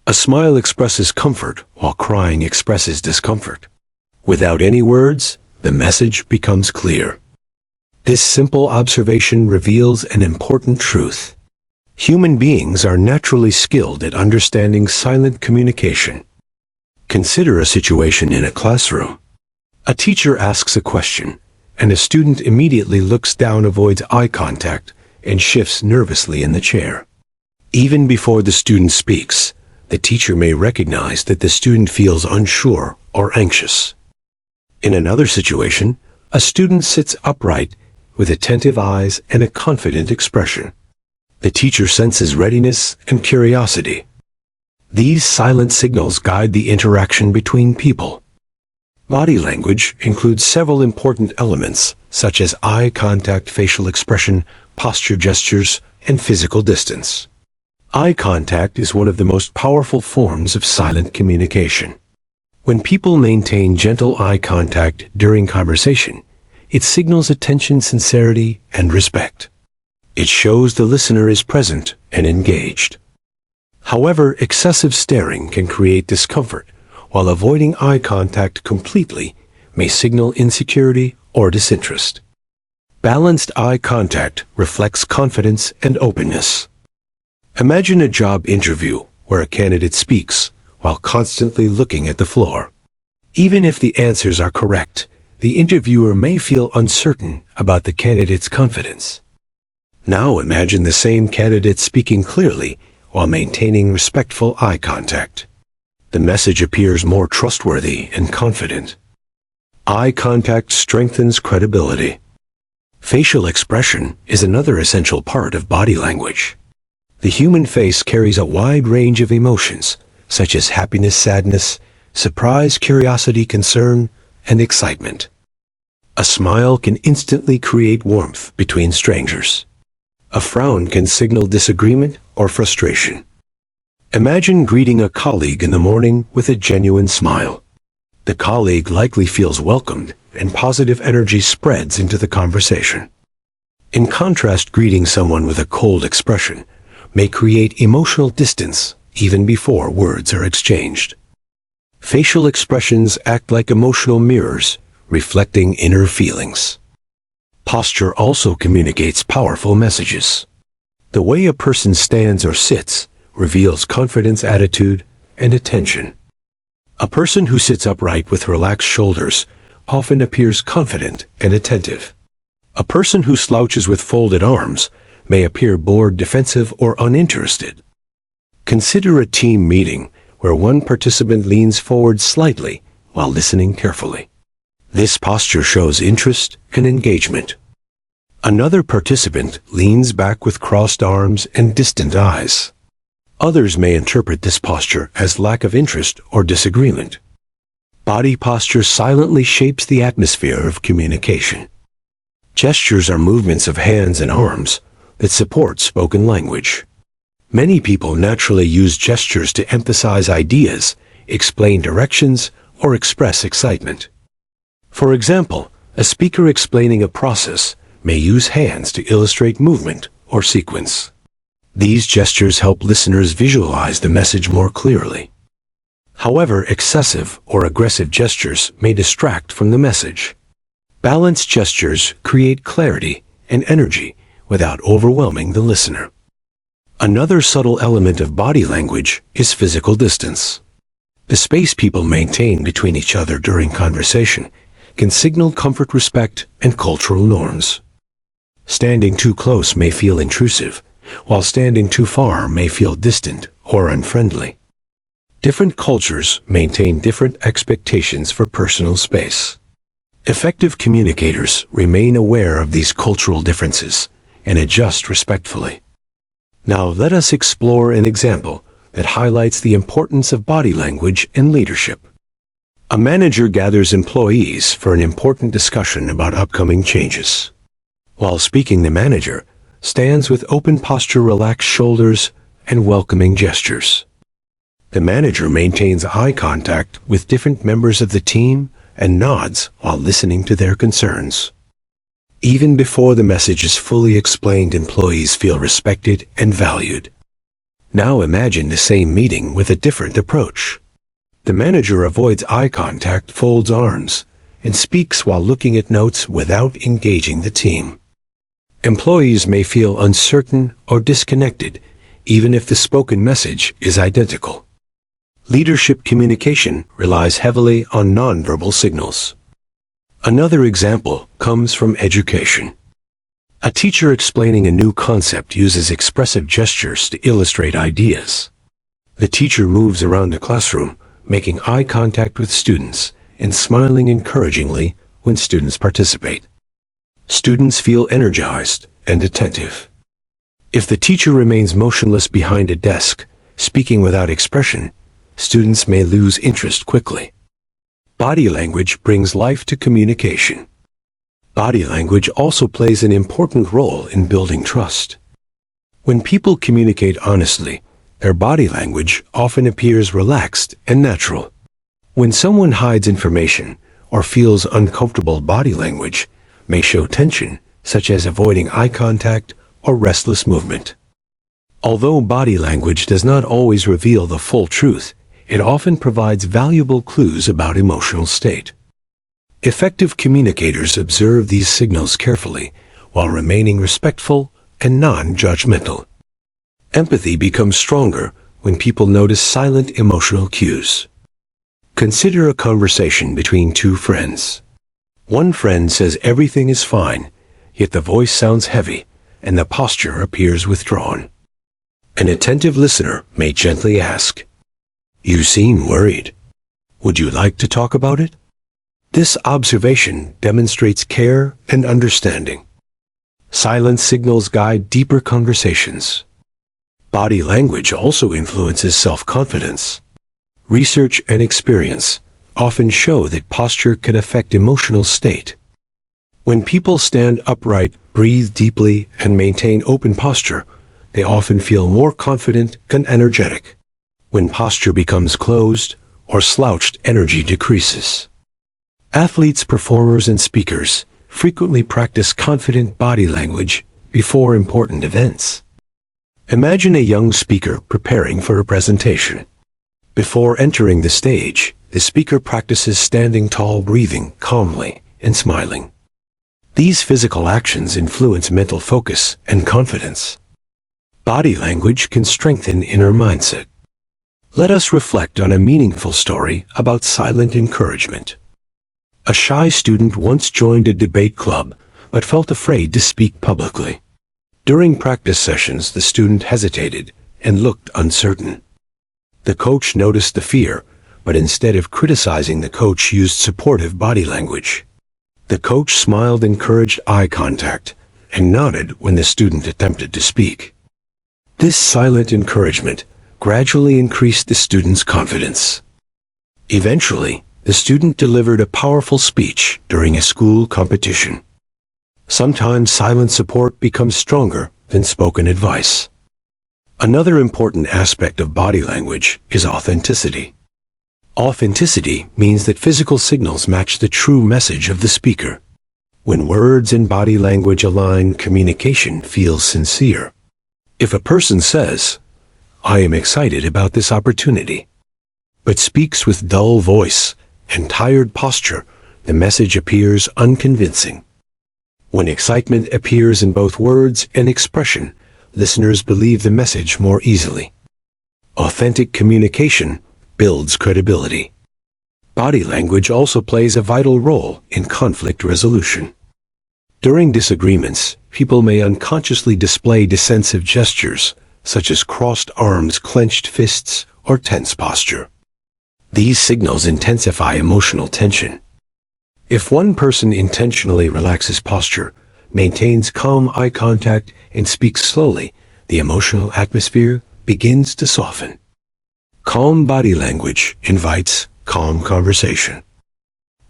A smile expresses comfort while crying expresses discomfort. Without any words, the message becomes clear. This simple observation reveals an important truth. Human beings are naturally skilled at understanding silent communication. Consider a situation in a classroom. A teacher asks a question, and a student immediately looks down, avoids eye contact, and shifts nervously in the chair. Even before the student speaks, the teacher may recognize that the student feels unsure or anxious. In another situation, a student sits upright with attentive eyes and a confident expression. The teacher senses readiness and curiosity. These silent signals guide the interaction between people. Body language includes several important elements, such as eye contact, facial expression, posture, gestures, and physical distance. Eye contact is one of the most powerful forms of silent communication. When people maintain gentle eye contact during conversation, It signals attention, sincerity, and respect. It shows the listener is present and engaged. However, excessive staring can create discomfort, while avoiding eye contact completely may signal insecurity or disinterest. Balanced eye contact reflects confidence and openness. Imagine a job interview where a candidate speaks while constantly looking at the floor. Even if the answers are correct, the interviewer may feel uncertain about the candidate's confidence. Now imagine the same candidate speaking clearly while maintaining respectful eye contact. The message appears more trustworthy and confident. Eye contact strengthens credibility. Facial expression is another essential part of body language. The human face carries a wide range of emotions, such as happiness, sadness, surprise, curiosity, concern, and excitement. A smile can instantly create warmth between strangers. A frown can signal disagreement or frustration. Imagine greeting a colleague in the morning with a genuine smile. The colleague likely feels welcomed, and positive energy spreads into the conversation. In contrast, greeting someone with a cold expression may create emotional distance even before words are exchanged. Facial expressions act like emotional mirrors, reflecting inner feelings. Posture also communicates powerful messages. The way a person stands or sits reveals confidence, attitude, and attention. A person who sits upright with relaxed shoulders often appears confident and attentive. A person who slouches with folded arms may appear bored, defensive, or uninterested. Consider a team meeting where one participant leans forward slightly while listening carefully. This posture shows interest and engagement. Another participant leans back with crossed arms and distant eyes. Others may interpret this posture as lack of interest or disagreement. Body posture silently shapes the atmosphere of communication. Gestures are movements of hands and arms that support spoken language. Many people naturally use gestures to emphasize ideas, explain directions, or express excitement. For example, a speaker explaining a process may use hands to illustrate movement or sequence. These gestures help listeners visualize the message more clearly. However, excessive or aggressive gestures may distract from the message. Balanced gestures create clarity and energy without overwhelming the listener. Another subtle element of body language is physical distance. The space people maintain between each other during conversation can signal comfort, respect, and cultural norms. Standing too close may feel intrusive, while standing too far may feel distant or unfriendly. Different cultures maintain different expectations for personal space. Effective communicators remain aware of these cultural differences and adjust respectfully. Now let us explore an example that highlights the importance of body language in leadership. A manager gathers employees for an important discussion about upcoming changes. While speaking, the manager stands with open posture, relaxed shoulders, and welcoming gestures. The manager maintains eye contact with different members of the team and nods while listening to their concerns. Even before the message is fully explained, employees feel respected and valued. Now imagine the same meeting with a different approach. The manager avoids eye contact, folds arms, and speaks while looking at notes without engaging the team. Employees may feel uncertain or disconnected, even if the spoken message is identical. Leadership communication relies heavily on nonverbal signals. Another example comes from education. A teacher explaining a new concept uses expressive gestures to illustrate ideas. The teacher moves around the classroom, making eye contact with students and smiling encouragingly when students participate. Students feel energized and attentive. If the teacher remains motionless behind a desk, speaking without expression, students may lose interest quickly. Body language brings life to communication. Body language also plays an important role in building trust. When people communicate honestly, their body language often appears relaxed and natural. When someone hides information or feels uncomfortable body language, may show tension, such as avoiding eye contact or restless movement. Although body language does not always reveal the full truth, it often provides valuable clues about emotional state. Effective communicators observe these signals carefully while remaining respectful and non-judgmental. Empathy becomes stronger when people notice silent emotional cues. Consider a conversation between two friends. One friend says everything is fine, yet the voice sounds heavy and the posture appears withdrawn. An attentive listener may gently ask, "You seem worried. Would you like to talk about it?" This observation demonstrates care and understanding. Silent signals guide deeper conversations. Body language also influences self-confidence. Research and experience often show that posture can affect emotional state. When people stand upright, breathe deeply, and maintain open posture, they often feel more confident and energetic. When posture becomes closed or slouched, energy decreases. Athletes, performers, and speakers frequently practice confident body language before important events. Imagine a young speaker preparing for a presentation. Before entering the stage, the speaker practices standing tall, breathing calmly, and smiling. These physical actions influence mental focus and confidence. Body language can strengthen inner mindset. Let us reflect on a meaningful story about silent encouragement. A shy student once joined a debate club, but felt afraid to speak publicly. During practice sessions, the student hesitated and looked uncertain. The coach noticed the fear, but instead of criticizing, the coach used supportive body language. The coach smiled, encouraged eye contact, and nodded when the student attempted to speak. This silent encouragement gradually increased the student's confidence. Eventually, the student delivered a powerful speech during a school competition. Sometimes silent support becomes stronger than spoken advice. Another important aspect of body language is authenticity. Authenticity means that physical signals match the true message of the speaker. When words and body language align, communication feels sincere. If a person says, "I am excited about this opportunity," but speaks with dull voice and tired posture, the message appears unconvincing. When excitement appears in both words and expression, listeners believe the message more easily. Authentic communication builds credibility. Body language also plays a vital role in conflict resolution. During disagreements, people may unconsciously display defensive gestures, such as crossed arms, clenched fists, or tense posture. These signals intensify emotional tension. If one person intentionally relaxes posture, maintains calm eye contact, and speaks slowly, the emotional atmosphere begins to soften. Calm body language invites calm conversation.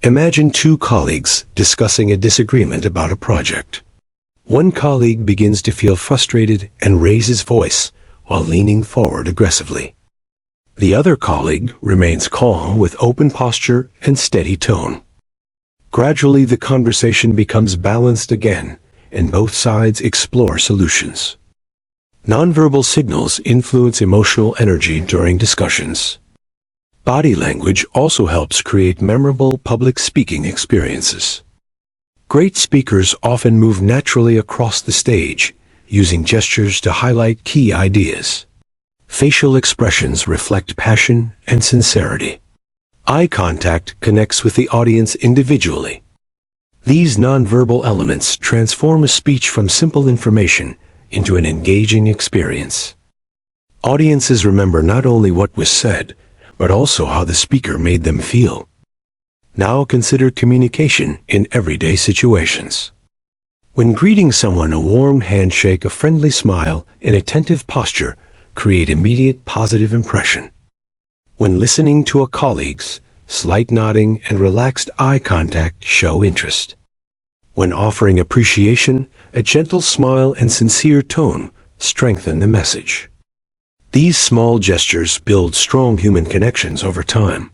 Imagine two colleagues discussing a disagreement about a project. One colleague begins to feel frustrated and raises voice while leaning forward aggressively. The other colleague remains calm with open posture and steady tone. Gradually, the conversation becomes balanced again, and both sides explore solutions. Nonverbal signals influence emotional energy during discussions. Body language also helps create memorable public speaking experiences. Great speakers often move naturally across the stage, using gestures to highlight key ideas. Facial expressions reflect passion and sincerity. Eye contact connects with the audience individually. These nonverbal elements transform a speech from simple information into an engaging experience. Audiences remember not only what was said, but also how the speaker made them feel. Now consider communication in everyday situations. When greeting someone, a warm handshake, a friendly smile, and attentive posture create immediate positive impression. When listening to a colleague's, slight nodding and relaxed eye contact show interest. When offering appreciation, a gentle smile and sincere tone strengthen the message. These small gestures build strong human connections over time.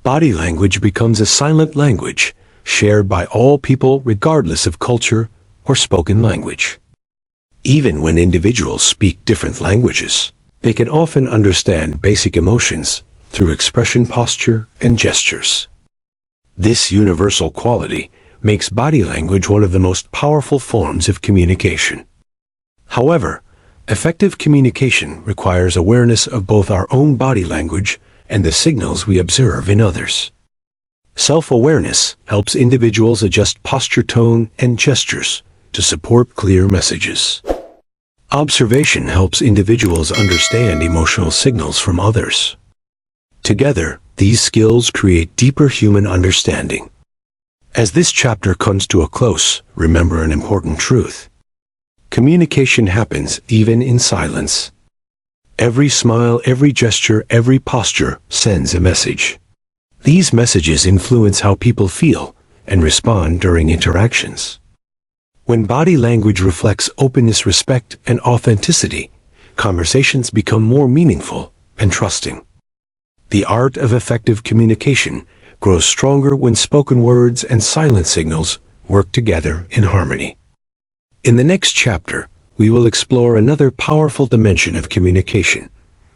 Body language becomes a silent language, shared by all people regardless of culture or spoken language. Even when individuals speak different languages, they can often understand basic emotions through expression, posture, and gestures. This universal quality makes body language one of the most powerful forms of communication. However, effective communication requires awareness of both our own body language and the signals we observe in others. Self-awareness helps individuals adjust posture, tone, and gestures to support clear messages. Observation helps individuals understand emotional signals from others. Together, these skills create deeper human understanding. As this chapter comes to a close, remember an important truth. Communication happens even in silence. Every smile, every gesture, every posture sends a message. These messages influence how people feel and respond during interactions. When body language reflects openness, respect, and authenticity, conversations become more meaningful and trusting. The art of effective communication grows stronger when spoken words and silent signals work together in harmony. In the next chapter, we will explore another powerful dimension of communication,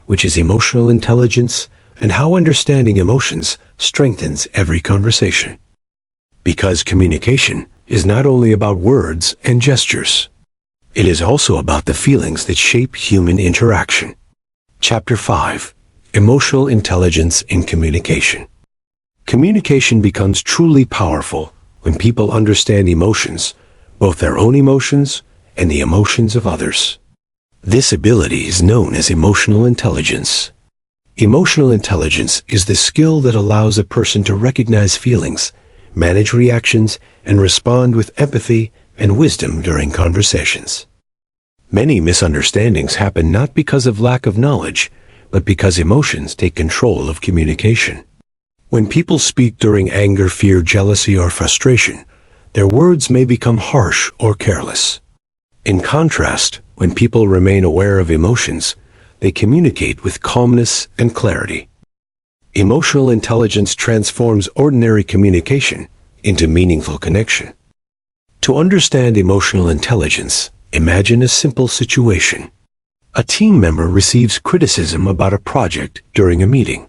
which is emotional intelligence and how understanding emotions strengthens every conversation. Because communication is not only about words and gestures, it is also about the feelings that shape human interaction. Chapter 5. Emotional Intelligence in Communication. Communication becomes truly powerful when people understand emotions, both their own emotions and the emotions of others. This ability is known as emotional intelligence. Emotional intelligence is the skill that allows a person to recognize feelings, manage reactions, and respond with empathy and wisdom during conversations. Many misunderstandings happen not because of lack of knowledge, but because emotions take control of communication. When people speak during anger, fear, jealousy, or frustration, their words may become harsh or careless. In contrast, when people remain aware of emotions, they communicate with calmness and clarity. Emotional intelligence transforms ordinary communication into meaningful connection. To understand emotional intelligence, imagine a simple situation. A team member receives criticism about a project during a meeting.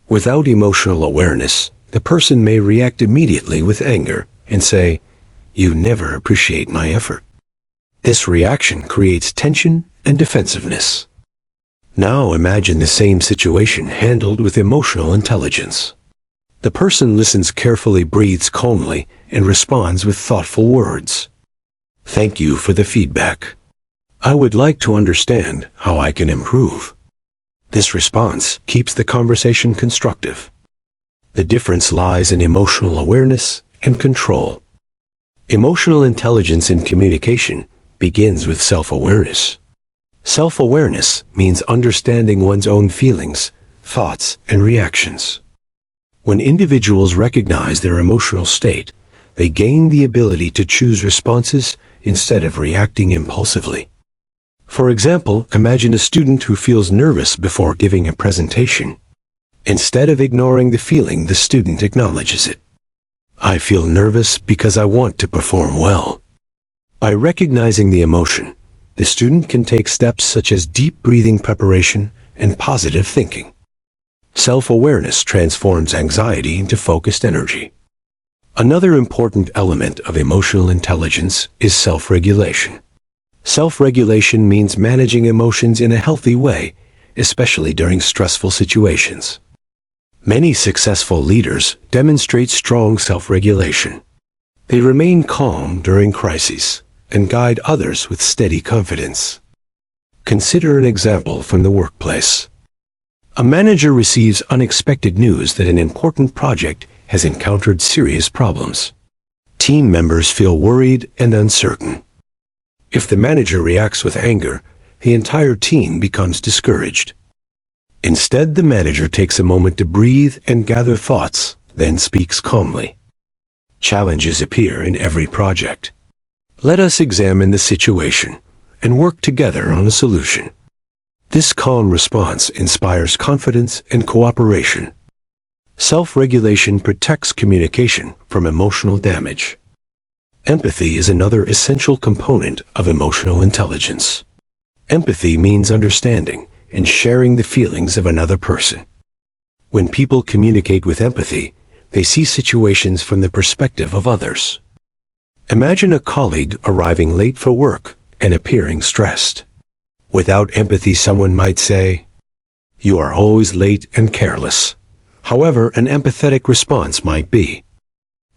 Without emotional awareness, the person may react immediately with anger and say, "You never appreciate my effort." This reaction creates tension and defensiveness. Now imagine the same situation handled with emotional intelligence. The person listens carefully, breathes calmly, and responds with thoughtful words. "Thank you for the feedback. I would like to understand how I can improve." This response keeps the conversation constructive. The difference lies in emotional awareness and control. Emotional intelligence in communication begins with self-awareness. Self-awareness means understanding one's own feelings, thoughts, and reactions. When individuals recognize their emotional state, they gain the ability to choose responses instead of reacting impulsively. For example, imagine a student who feels nervous before giving a presentation. Instead of ignoring the feeling, the student acknowledges it. "I feel nervous because I want to perform well." By recognizing the emotion, the student can take steps such as deep breathing, preparation, and positive thinking. Self-awareness transforms anxiety into focused energy. Another important element of emotional intelligence is self-regulation. Self-regulation means managing emotions in a healthy way, especially during stressful situations. Many successful leaders demonstrate strong self-regulation. They remain calm during crises and guide others with steady confidence. Consider an example from the workplace. A manager receives unexpected news that an important project has encountered serious problems. Team members feel worried and uncertain. If the manager reacts with anger, the entire team becomes discouraged. Instead, the manager takes a moment to breathe and gather thoughts, then speaks calmly. Challenges appear in every project. Let us examine the situation and work together on a solution. This calm response inspires confidence and cooperation. Self-regulation protects communication from emotional damage. Empathy is another essential component of emotional intelligence. Empathy means understanding and sharing the feelings of another person. When people communicate with empathy, they see situations from the perspective of others. Imagine a colleague arriving late for work and appearing stressed. Without empathy, someone might say, "You are always late and careless." However, an empathetic response might be,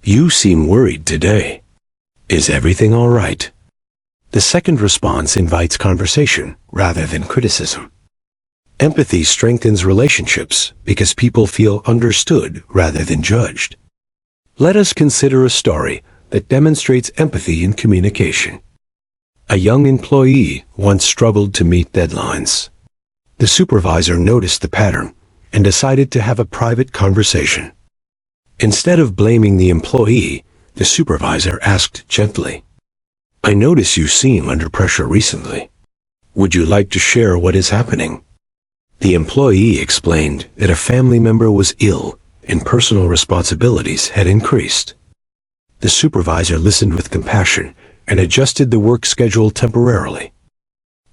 "You seem worried today. Is everything all right?" The second response invites conversation rather than criticism. Empathy strengthens relationships because people feel understood rather than judged. Let us consider a story that demonstrates empathy in communication. A young employee once struggled to meet deadlines. The supervisor noticed the pattern and decided to have a private conversation. Instead of blaming the employee, the supervisor asked gently, "I notice you seem under pressure recently. Would you like to share what is happening?" The employee explained that a family member was ill and personal responsibilities had increased. The supervisor listened with compassion and adjusted the work schedule temporarily.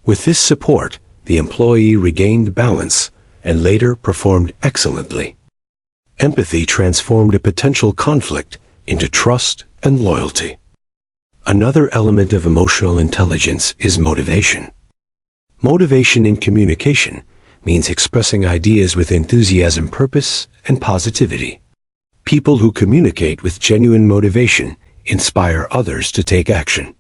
With this support, the employee regained balance and later performed excellently. Empathy transformed a potential conflict into trust and loyalty. Another element of emotional intelligence is motivation. Motivation in communication means expressing ideas with enthusiasm, purpose, and positivity. People who communicate with genuine motivation inspire others to take action.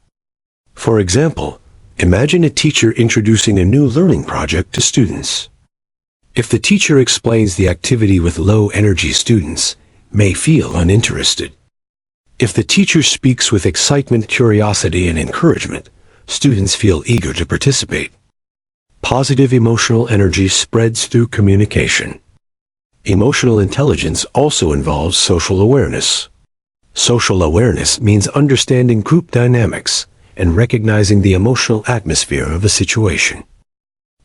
For example, imagine a teacher introducing a new learning project to students. If the teacher explains the activity with low-energy, students may feel uninterested. If the teacher speaks with excitement, curiosity, and encouragement, students feel eager to participate. Positive emotional energy spreads through communication. Emotional intelligence also involves social awareness. Social awareness means understanding group dynamics and recognizing the emotional atmosphere of a situation.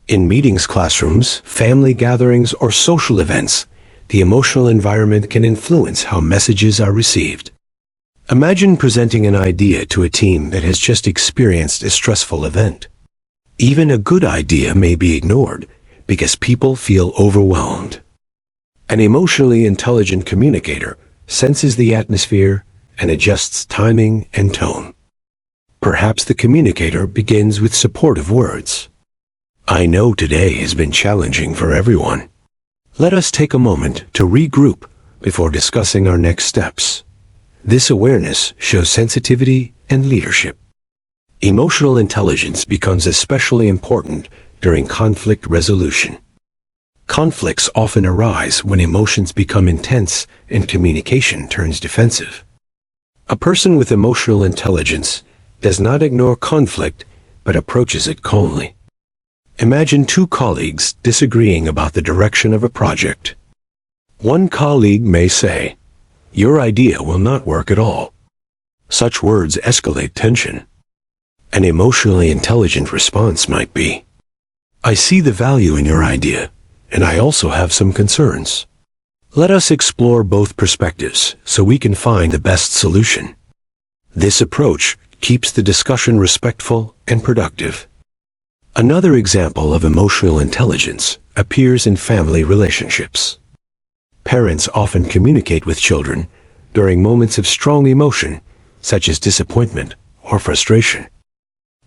In meetings, classrooms, family gatherings, or social events, the emotional environment can influence how messages are received. Imagine presenting an idea to a team that has just experienced a stressful event. Even a good idea may be ignored because people feel overwhelmed. An emotionally intelligent communicator senses the atmosphere and adjusts timing and tone. Perhaps the communicator begins with supportive words. "I know today has been challenging for everyone. Let us take a moment to regroup before discussing our next steps." This awareness shows sensitivity and leadership. Emotional intelligence becomes especially important during conflict resolution. Conflicts often arise when emotions become intense and communication turns defensive. A person with emotional intelligence does not ignore conflict, but approaches it calmly. Imagine two colleagues disagreeing about the direction of a project. One colleague may say, "Your idea will not work at all." Such words escalate tension. An emotionally intelligent response might be, "I see the value in your idea, and I also have some concerns. Let us explore both perspectives so we can find the best solution." This approach keeps the discussion respectful and productive. Another example of emotional intelligence appears in family relationships. Parents often communicate with children during moments of strong emotion, such as disappointment or frustration.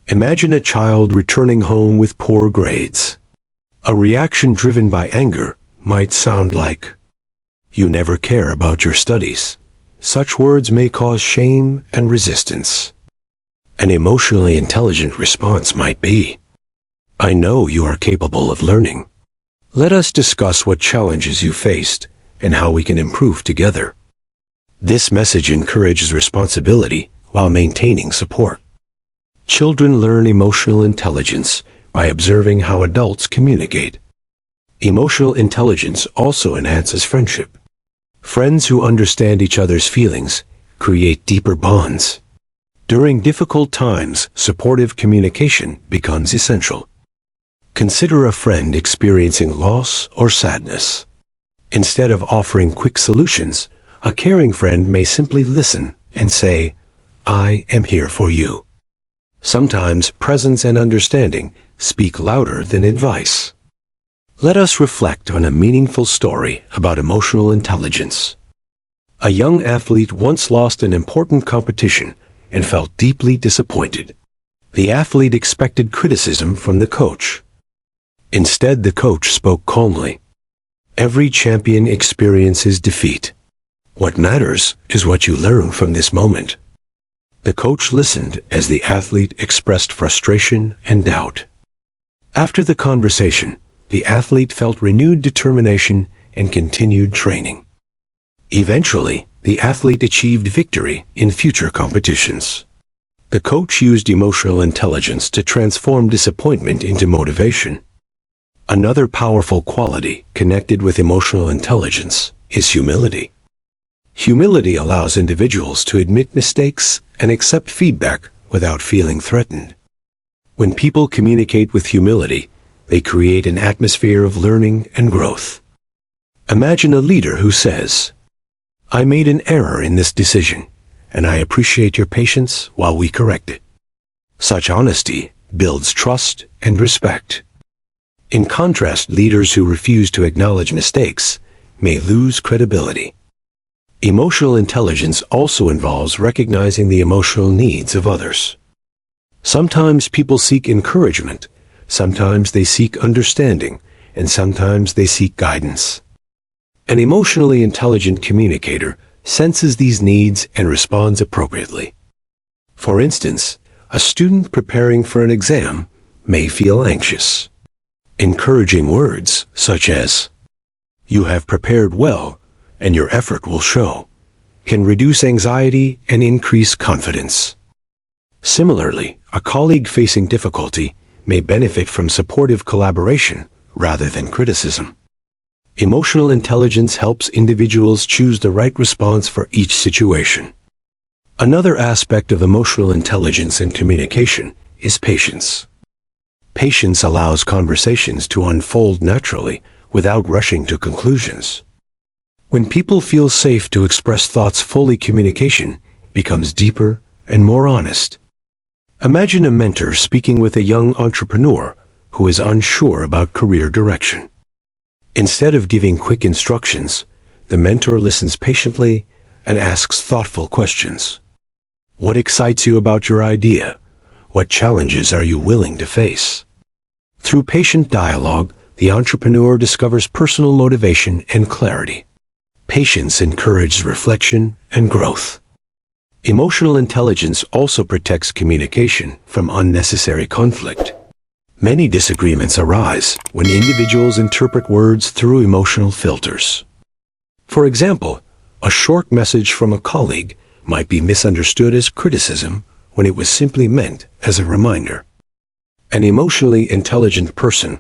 Imagine a child returning home with poor grades. A reaction driven by anger might sound like, "You never care about your studies." Such words may cause shame and resistance. An emotionally intelligent response might be, "I know you are capable of learning. Let us discuss what challenges you faced and how we can improve together." This message encourages responsibility while maintaining support. Children learn emotional intelligence by observing how adults communicate. Emotional intelligence also enhances friendship. Friends who understand each other's feelings create deeper bonds. During difficult times, supportive communication becomes essential. Consider a friend experiencing loss or sadness. Instead of offering quick solutions, a caring friend may simply listen and say, "I am here for you." Sometimes presence and understanding speak louder than advice. Let us reflect on a meaningful story about emotional intelligence. A young athlete once lost an important competition and felt deeply disappointed. The athlete expected criticism from the coach. Instead, the coach spoke calmly. "Every champion experiences defeat. What matters is what you learn from this moment." The coach listened as the athlete expressed frustration and doubt. After the conversation, the athlete felt renewed determination and continued training. Eventually, the athlete achieved victory in future competitions. The coach used emotional intelligence to transform disappointment into motivation. Another powerful quality connected with emotional intelligence is humility. Humility allows individuals to admit mistakes and accept feedback without feeling threatened. When people communicate with humility, they create an atmosphere of learning and growth. Imagine a leader who says, "I made an error in this decision, and I appreciate your patience while we correct it." Such honesty builds trust and respect. In contrast, leaders who refuse to acknowledge mistakes may lose credibility. Emotional intelligence also involves recognizing the emotional needs of others. Sometimes people seek encouragement, sometimes they seek understanding, and sometimes they seek guidance. An emotionally intelligent communicator senses these needs and responds appropriately. For instance, a student preparing for an exam may feel anxious. Encouraging words such as, "You have prepared well, and your effort will show," can reduce anxiety and increase confidence. Similarly, a colleague facing difficulty may benefit from supportive collaboration rather than criticism. Emotional intelligence helps individuals choose the right response for each situation. Another aspect of emotional intelligence and communication is patience. Patience allows conversations to unfold naturally without rushing to conclusions. When people feel safe to express thoughts fully, communication becomes deeper and more honest. Imagine a mentor speaking with a young entrepreneur who is unsure about career direction. Instead of giving quick instructions, the mentor listens patiently and asks thoughtful questions. What excites you about your idea? What challenges are you willing to face? Through patient dialogue, the entrepreneur discovers personal motivation and clarity. Patience encourages reflection and growth. Emotional intelligence also protects communication from unnecessary conflict. Many disagreements arise when individuals interpret words through emotional filters. For example, a short message from a colleague might be misunderstood as criticism when it was simply meant as a reminder. An emotionally intelligent person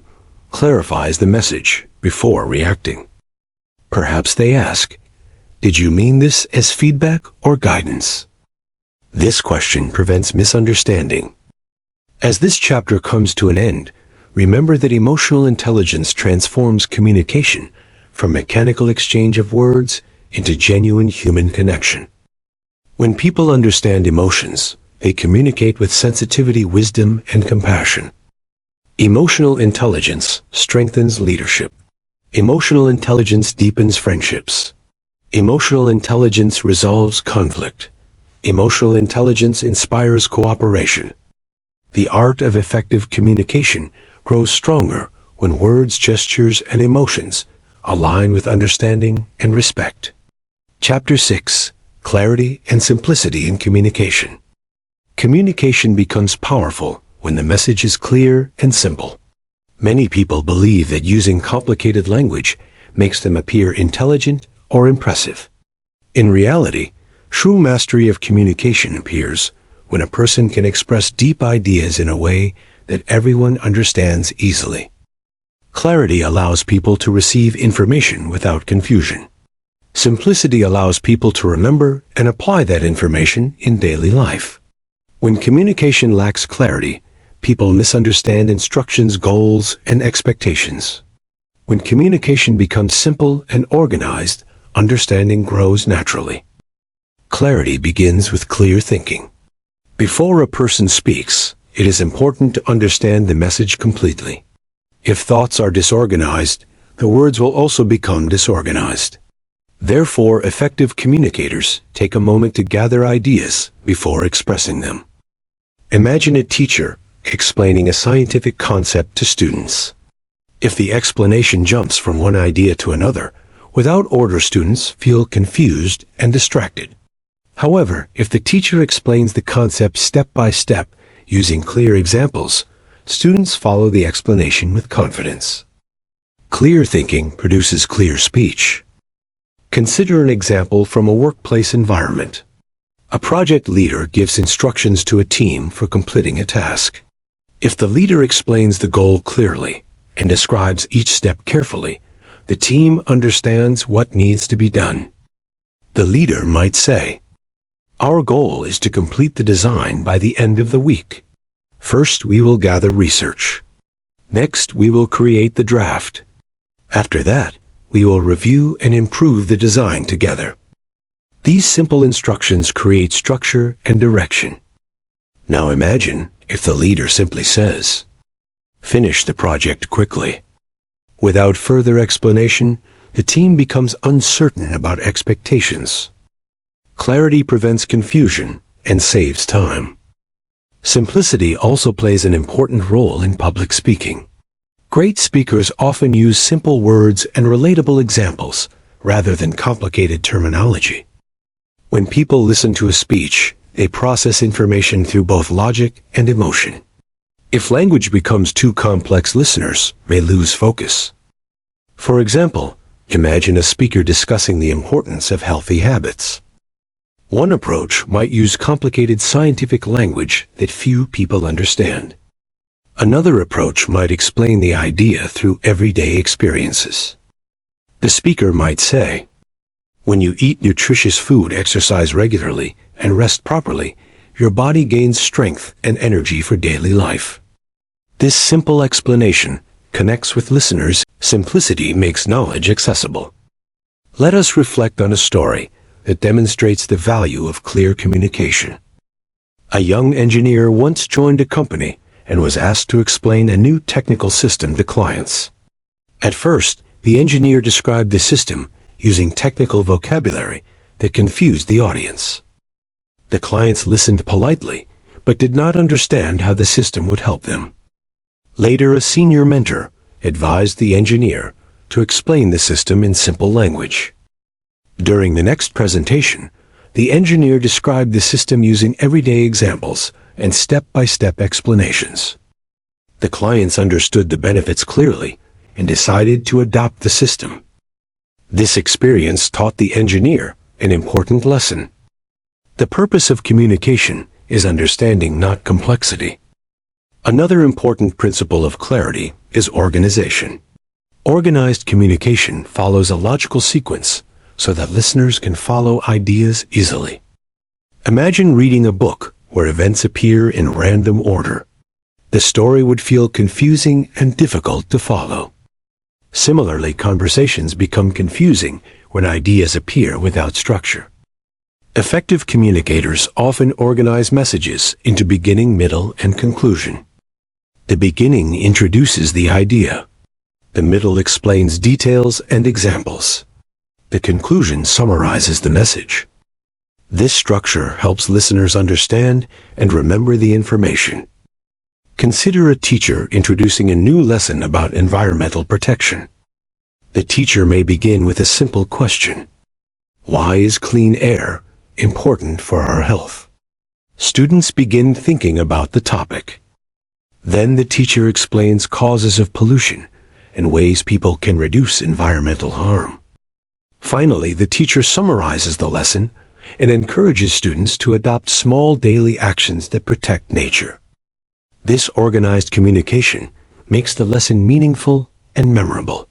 clarifies the message before reacting. Perhaps they ask, "Did you mean this as feedback or guidance?" This question prevents misunderstanding. As this chapter comes to an end, remember that emotional intelligence transforms communication from mechanical exchange of words into genuine human connection. When people understand emotions, they communicate with sensitivity, wisdom, and compassion. Emotional intelligence strengthens leadership. Emotional intelligence deepens friendships. Emotional intelligence resolves conflict. Emotional intelligence inspires cooperation. The art of effective communication grows stronger when words, gestures, and emotions align with understanding and respect. Chapter 6: Clarity and Simplicity in Communication. Communication becomes powerful when the message is clear and simple. Many people believe that using complicated language makes them appear intelligent or impressive. In reality, true mastery of communication appears when a person can express deep ideas in a way that everyone understands easily. Clarity allows people to receive information without confusion. Simplicity allows people to remember and apply that information in daily life. When communication lacks clarity, people misunderstand instructions, goals, and expectations. When communication becomes simple and organized, understanding grows naturally. Clarity begins with clear thinking. Before a person speaks, it is important to understand the message completely. If thoughts are disorganized, the words will also become disorganized. Therefore, effective communicators take a moment to gather ideas before expressing them. Imagine a teacher explaining a scientific concept to students. If the explanation jumps from one idea to another, without order, students feel confused and distracted. However, if the teacher explains the concept step by step, using clear examples, students follow the explanation with confidence. Clear thinking produces clear speech. Consider an example from a workplace environment. A project leader gives instructions to a team for completing a task. If the leader explains the goal clearly and describes each step carefully, the team understands what needs to be done. The leader might say, "Our goal is to complete the design by the end of the week. First, we will gather research. Next, we will create the draft. After that, we will review and improve the design together." These simple instructions create structure and direction. Now imagine if the leader simply says, "Finish the project quickly." Without further explanation, the team becomes uncertain about expectations. Clarity prevents confusion and saves time. Simplicity also plays an important role in public speaking. Great speakers often use simple words and relatable examples rather than complicated terminology. When people listen to a speech, they process information through both logic and emotion. If language becomes too complex, listeners may lose focus. For example, imagine a speaker discussing the importance of healthy habits. One approach might use complicated scientific language that few people understand. Another approach might explain the idea through everyday experiences. The speaker might say, "When you eat nutritious food, exercise regularly, and rest properly, your body gains strength and energy for daily life." This simple explanation connects with listeners. Simplicity makes knowledge accessible. Let us reflect on a story that demonstrates the value of clear communication. A young engineer once joined a company and was asked to explain a new technical system to clients. At first, the engineer described the system using technical vocabulary that confused the audience. The clients listened politely, but did not understand how the system would help them. Later, a senior mentor advised the engineer to explain the system in simple language. During the next presentation, the engineer described the system using everyday examples and step-by-step explanations. The clients understood the benefits clearly and decided to adopt the system. This experience taught the engineer an important lesson. The purpose of communication is understanding, not complexity. Another important principle of clarity is organization. Organized communication follows a logical sequence so that listeners can follow ideas easily. Imagine reading a book where events appear in random order. The story would feel confusing and difficult to follow. Similarly, conversations become confusing when ideas appear without structure. Effective communicators often organize messages into beginning, middle, and conclusion. The beginning introduces the idea. The middle explains details and examples. The conclusion summarizes the message. This structure helps listeners understand and remember the information. Consider a teacher introducing a new lesson about environmental protection. The teacher may begin with a simple question. Why is clean air important for our health? Students begin thinking about the topic. Then the teacher explains causes of pollution and ways people can reduce environmental harm. Finally, the teacher summarizes the lesson and encourages students to adopt small daily actions that protect nature. This organized communication makes the lesson meaningful and memorable.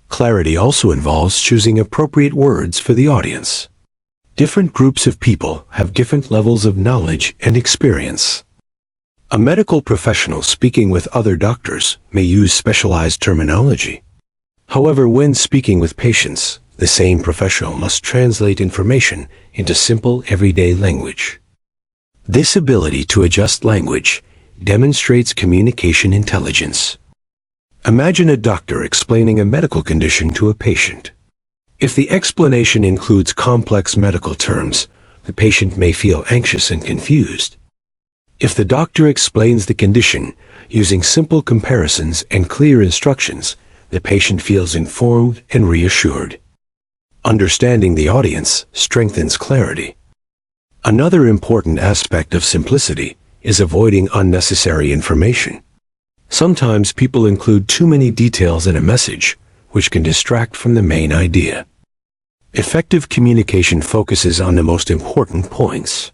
Clarity also involves choosing appropriate words for the audience. Different groups of people have different levels of knowledge and experience. A medical professional speaking with other doctors may use specialized terminology. However, when speaking with patients, the same professional must translate information into simple everyday language. This ability to adjust language demonstrates communication intelligence. Imagine a doctor explaining a medical condition to a patient. If the explanation includes complex medical terms, the patient may feel anxious and confused. If the doctor explains the condition using simple comparisons and clear instructions, the patient feels informed and reassured. Understanding the audience strengthens clarity. Another important aspect of simplicity is avoiding unnecessary information. Sometimes people include too many details in a message, which can distract from the main idea. Effective communication focuses on the most important points.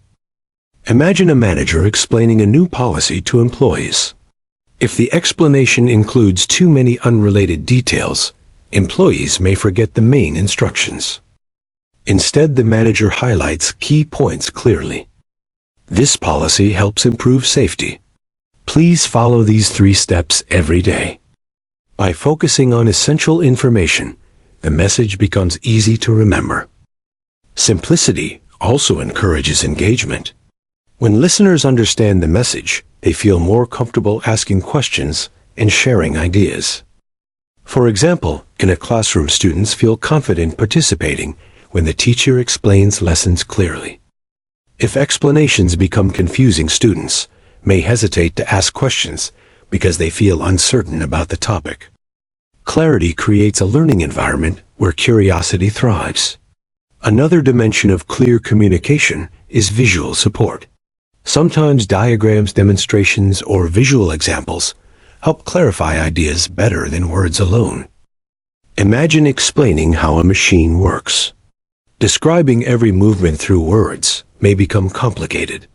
Imagine a manager explaining a new policy to employees. If the explanation includes too many unrelated details, employees may forget the main instructions. Instead, the manager highlights key points clearly. This policy helps improve safety. Please follow these 3 steps every day. By focusing on essential information, the message becomes easy to remember. Simplicity also encourages engagement. When listeners understand the message, they feel more comfortable asking questions and sharing ideas. For example, in a classroom, students feel confident participating when the teacher explains lessons clearly. If explanations become confusing, students may hesitate to ask questions because they feel uncertain about the topic. Clarity creates a learning environment where curiosity thrives. Another dimension of clear communication is visual support. Sometimes diagrams, demonstrations, or visual examples help clarify ideas better than words alone. Imagine explaining how a machine works. Describing every movement through words may become complicated.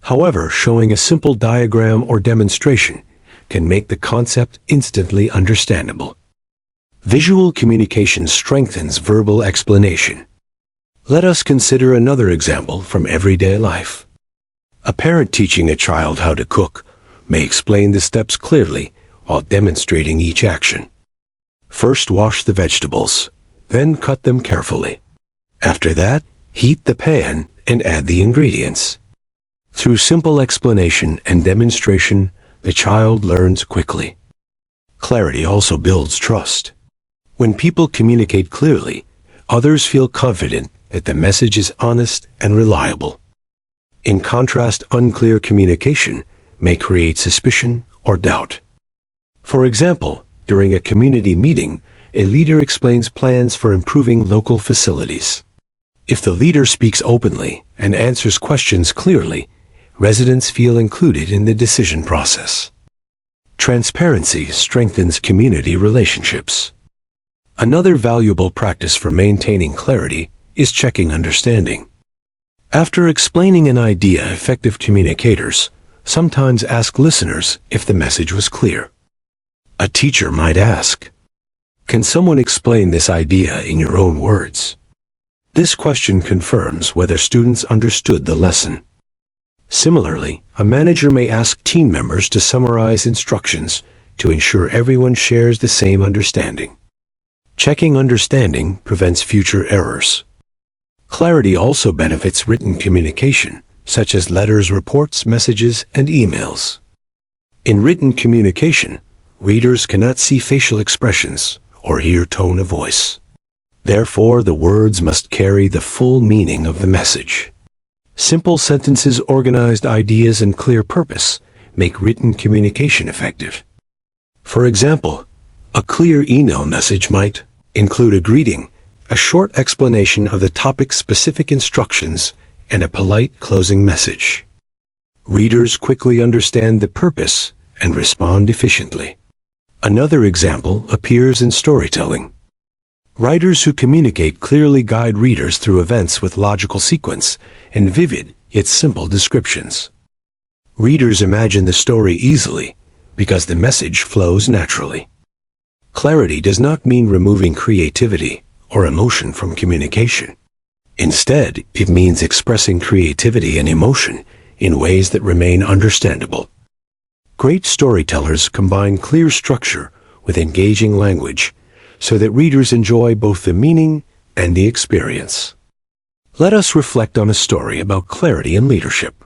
However, showing a simple diagram or demonstration can make the concept instantly understandable. Visual communication strengthens verbal explanation. Let us consider another example from everyday life. A parent teaching a child how to cook may explain the steps clearly while demonstrating each action. First, wash the vegetables, then cut them carefully. After that, heat the pan and add the ingredients. Through simple explanation and demonstration, the child learns quickly. Clarity also builds trust. When people communicate clearly, others feel confident that the message is honest and reliable. In contrast, unclear communication may create suspicion or doubt. For example, during a community meeting, a leader explains plans for improving local facilities. If the leader speaks openly and answers questions clearly, residents feel included in the decision process. Transparency strengthens community relationships. Another valuable practice for maintaining clarity is checking understanding. After explaining an idea, effective communicators sometimes ask listeners if the message was clear. A teacher might ask, "Can someone explain this idea in your own words?" This question confirms whether students understood the lesson. Similarly, a manager may ask team members to summarize instructions to ensure everyone shares the same understanding. Checking understanding prevents future errors. Clarity also benefits written communication, such as letters, reports, messages, and emails. In written communication, readers cannot see facial expressions or hear tone of voice. Therefore, the words must carry the full meaning of the message. Simple sentences, organized ideas, and clear purpose make written communication effective. For example, a clear email message might include a greeting, a short explanation of the topic's specific instructions, and a polite closing message. Readers quickly understand the purpose and respond efficiently. Another example appears in storytelling. Writers who communicate clearly guide readers through events with logical sequence and vivid yet simple descriptions. Readers imagine the story easily because the message flows naturally. Clarity does not mean removing creativity or emotion from communication. Instead, it means expressing creativity and emotion in ways that remain understandable. Great storytellers combine clear structure with engaging language so that readers enjoy both the meaning and the experience. Let us reflect on a story about clarity in leadership.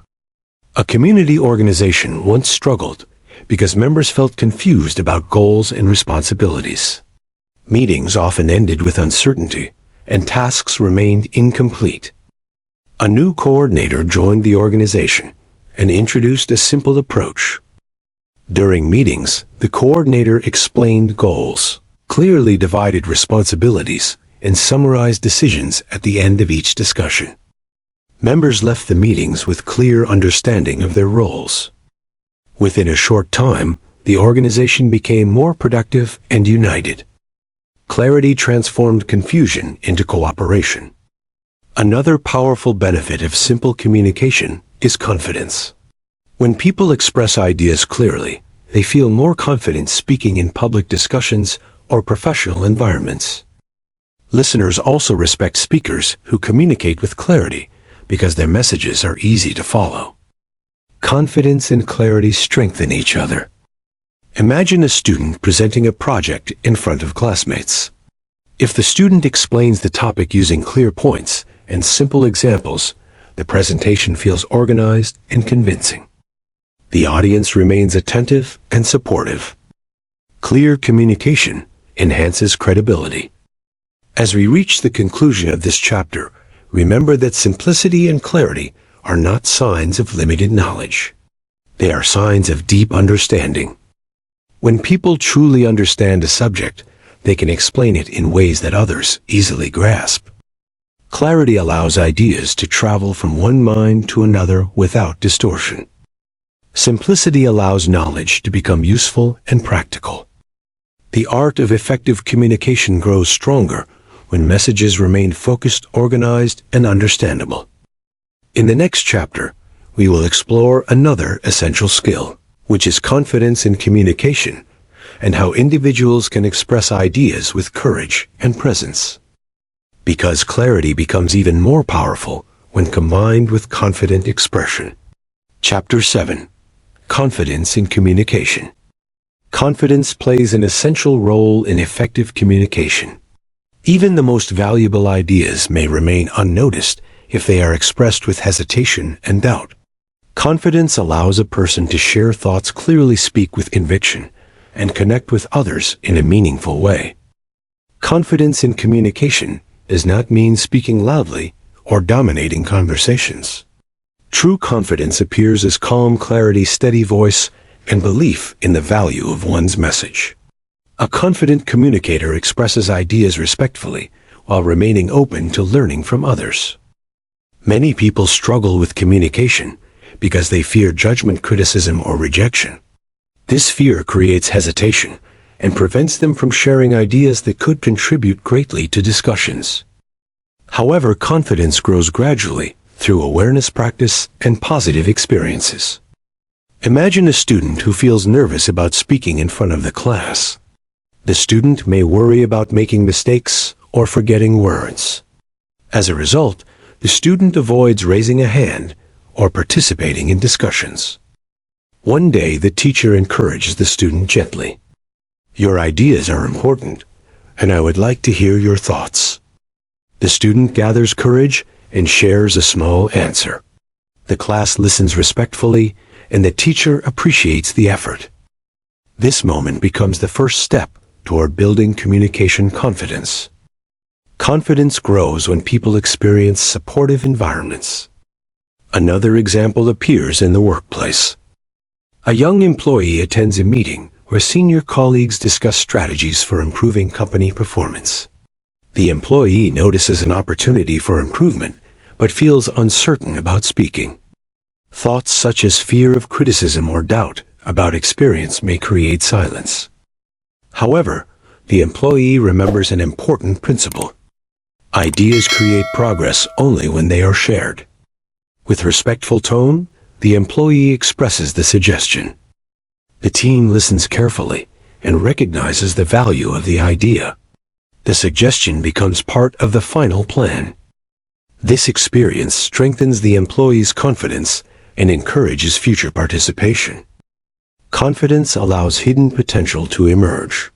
A community organization once struggled because members felt confused about goals and responsibilities. Meetings often ended with uncertainty, and tasks remained incomplete. A new coordinator joined the organization and introduced a simple approach. During meetings, the coordinator explained goals, clearly divided responsibilities, and summarized decisions at the end of each discussion. Members left the meetings with clear understanding of their roles. Within a short time, the organization became more productive and united. Clarity transformed confusion into cooperation. Another powerful benefit of simple communication is confidence. When people express ideas clearly, they feel more confident speaking in public discussions or professional environments. Listeners also respect speakers who communicate with clarity because their messages are easy to follow. Confidence and clarity strengthen each other. Imagine a student presenting a project in front of classmates. If the student explains the topic using clear points and simple examples, the presentation feels organized and convincing. The audience remains attentive and supportive. Clear communication enhances credibility. As we reach the conclusion of this chapter, remember that simplicity and clarity are not signs of limited knowledge. They are signs of deep understanding. When people truly understand a subject, they can explain it in ways that others easily grasp. Clarity allows ideas to travel from one mind to another without distortion. Simplicity allows knowledge to become useful and practical. The art of effective communication grows stronger when messages remain focused, organized, and understandable. In the next chapter, we will explore another essential skill, which is confidence in communication, and how individuals can express ideas with courage and presence. Because clarity becomes even more powerful when combined with confident expression. Chapter 7. Confidence in communication. Confidence plays an essential role in effective communication. Even the most valuable ideas may remain unnoticed if they are expressed with hesitation and doubt. Confidence allows a person to share thoughts clearly, speak with conviction, and connect with others in a meaningful way. Confidence in communication does not mean speaking loudly or dominating conversations. True confidence appears as calm clarity, steady voice, and belief in the value of one's message. A confident communicator expresses ideas respectfully while remaining open to learning from others. Many people struggle with communication because they fear judgment, criticism, or rejection. This fear creates hesitation and prevents them from sharing ideas that could contribute greatly to discussions. However, confidence grows gradually through awareness, practice, and positive experiences. Imagine a student who feels nervous about speaking in front of the class. The student may worry about making mistakes or forgetting words. As a result, the student avoids raising a hand or participating in discussions. One day, the teacher encourages the student gently. "Your ideas are important, and I would like to hear your thoughts." The student gathers courage and shares a small answer. The class listens respectfully, and the teacher appreciates the effort. This moment becomes the first step toward building communication confidence. Confidence grows when people experience supportive environments. Another example appears in the workplace. A young employee attends a meeting where senior colleagues discuss strategies for improving company performance. The employee notices an opportunity for improvement, but feels uncertain about speaking. Thoughts such as fear of criticism or doubt about experience may create silence. However, the employee remembers an important principle. Ideas create progress only when they are shared. With respectful tone, the employee expresses the suggestion. The team listens carefully and recognizes the value of the idea. The suggestion becomes part of the final plan. This experience strengthens the employee's confidence and encourages future participation. Confidence allows hidden potential to emerge.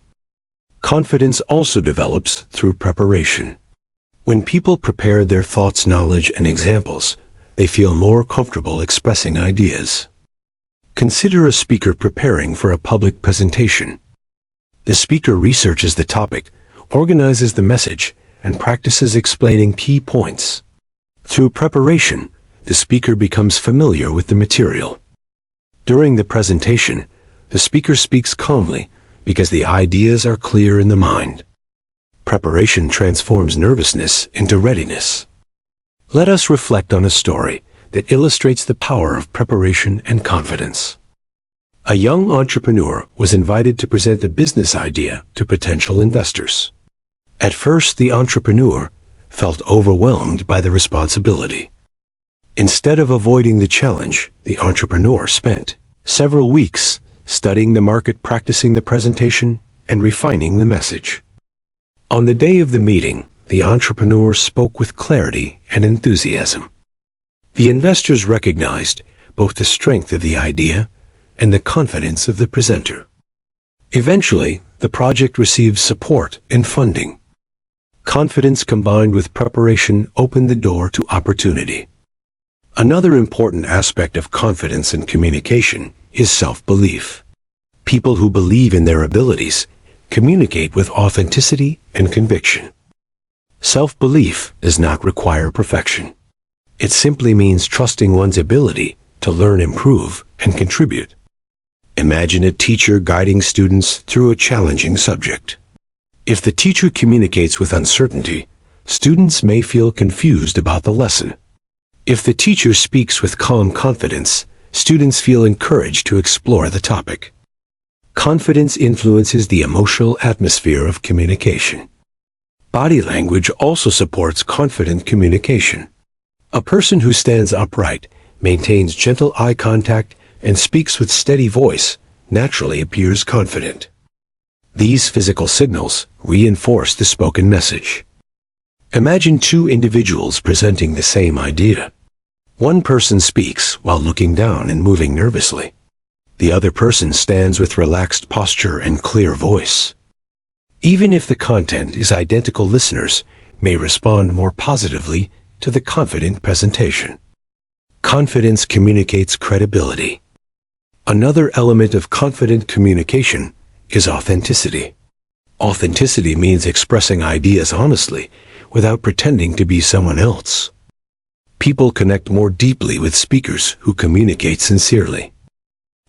Confidence also develops through preparation. When people prepare their thoughts, knowledge, and examples, they feel more comfortable expressing ideas. Consider a speaker preparing for a public presentation. The speaker researches the topic, organizes the message, and practices explaining key points. Through preparation, the speaker becomes familiar with the material. During the presentation, the speaker speaks calmly because the ideas are clear in the mind. Preparation transforms nervousness into readiness. Let us reflect on a story that illustrates the power of preparation and confidence. A young entrepreneur was invited to present a business idea to potential investors. At first, the entrepreneur felt overwhelmed by the responsibility. Instead of avoiding the challenge, the entrepreneur spent several weeks studying the market, practicing the presentation, and refining the message. On the day of the meeting, the entrepreneur spoke with clarity and enthusiasm. The investors recognized both the strength of the idea and the confidence of the presenter. Eventually, the project received support and funding. Confidence combined with preparation opened the door to opportunity. Another important aspect of confidence and communication is self-belief. People who believe in their abilities communicate with authenticity and conviction. Self-belief does not require perfection. It simply means trusting one's ability to learn, improve, and contribute. Imagine a teacher guiding students through a challenging subject. If the teacher communicates with uncertainty, students may feel confused about the lesson. If the teacher speaks with calm confidence, students feel encouraged to explore the topic. Confidence influences the emotional atmosphere of communication. Body language also supports confident communication. A person who stands upright, maintains gentle eye contact, and speaks with steady voice naturally appears confident. These physical signals reinforce the spoken message. Imagine two individuals presenting the same idea. One person speaks while looking down and moving nervously. The other person stands with relaxed posture and clear voice. Even if the content is identical, listeners may respond more positively to the confident presentation. Confidence communicates credibility. Another element of confident communication is authenticity. Authenticity means expressing ideas honestly without pretending to be someone else. People connect more deeply with speakers who communicate sincerely.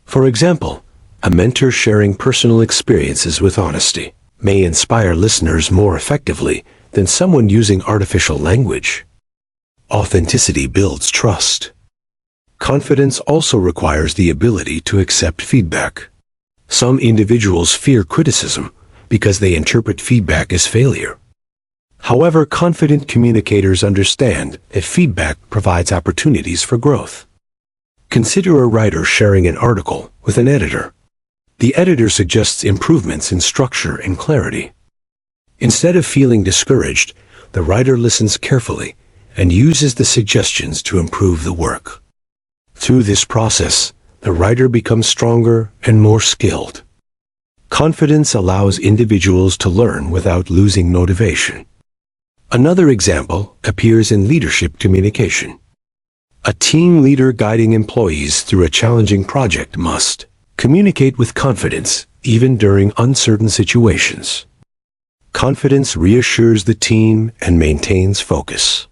For example, a mentor sharing personal experiences with honesty may inspire listeners more effectively than someone using artificial language. Authenticity builds trust. Confidence also requires the ability to accept feedback. Some individuals fear criticism because they interpret feedback as failure. However, confident communicators understand that feedback provides opportunities for growth. Consider a writer sharing an article with an editor. The editor suggests improvements in structure and clarity. Instead of feeling discouraged, the writer listens carefully and uses the suggestions to improve the work. Through this process, the writer becomes stronger and more skilled. Confidence allows individuals to learn without losing motivation. Another example appears in leadership communication. A team leader guiding employees through a challenging project must communicate with confidence even during uncertain situations. Confidence reassures the team and maintains focus.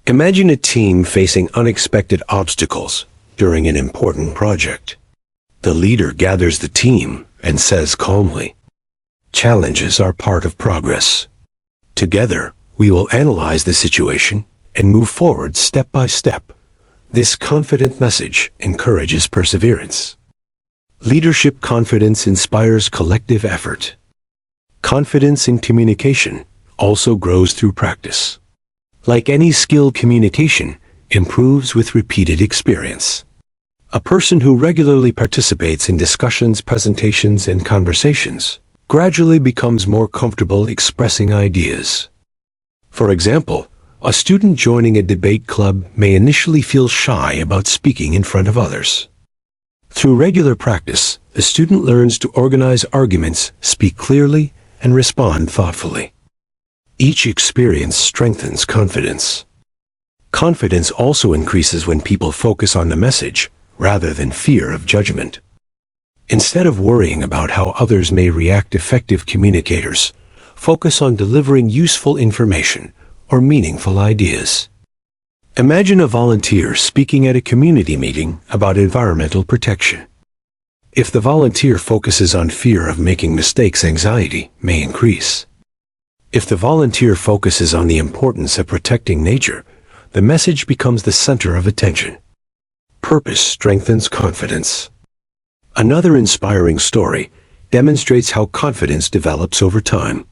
Imagine a team facing unexpected obstacles during an important project. The leader gathers the team and says calmly, "Challenges are part of progress. Together, we will analyze the situation and move forward step by step." This confident message encourages perseverance. Leadership confidence inspires collective effort. Confidence in communication also grows through practice. Like any skill, communication improves with repeated experience. A person who regularly participates in discussions, presentations, and conversations gradually becomes more comfortable expressing ideas. For example, a student joining a debate club may initially feel shy about speaking in front of others. Through regular practice, the student learns to organize arguments, speak clearly, and respond thoughtfully. Each experience strengthens confidence. Confidence also increases when people focus on the message rather than fear of judgment. Instead of worrying about how others may react, effective communicators focus on delivering useful information or meaningful ideas. Imagine a volunteer speaking at a community meeting about environmental protection. If the volunteer focuses on fear of making mistakes, anxiety may increase. If the volunteer focuses on the importance of protecting nature, the message becomes the center of attention. Purpose strengthens confidence. Another inspiring story demonstrates how confidence develops over time.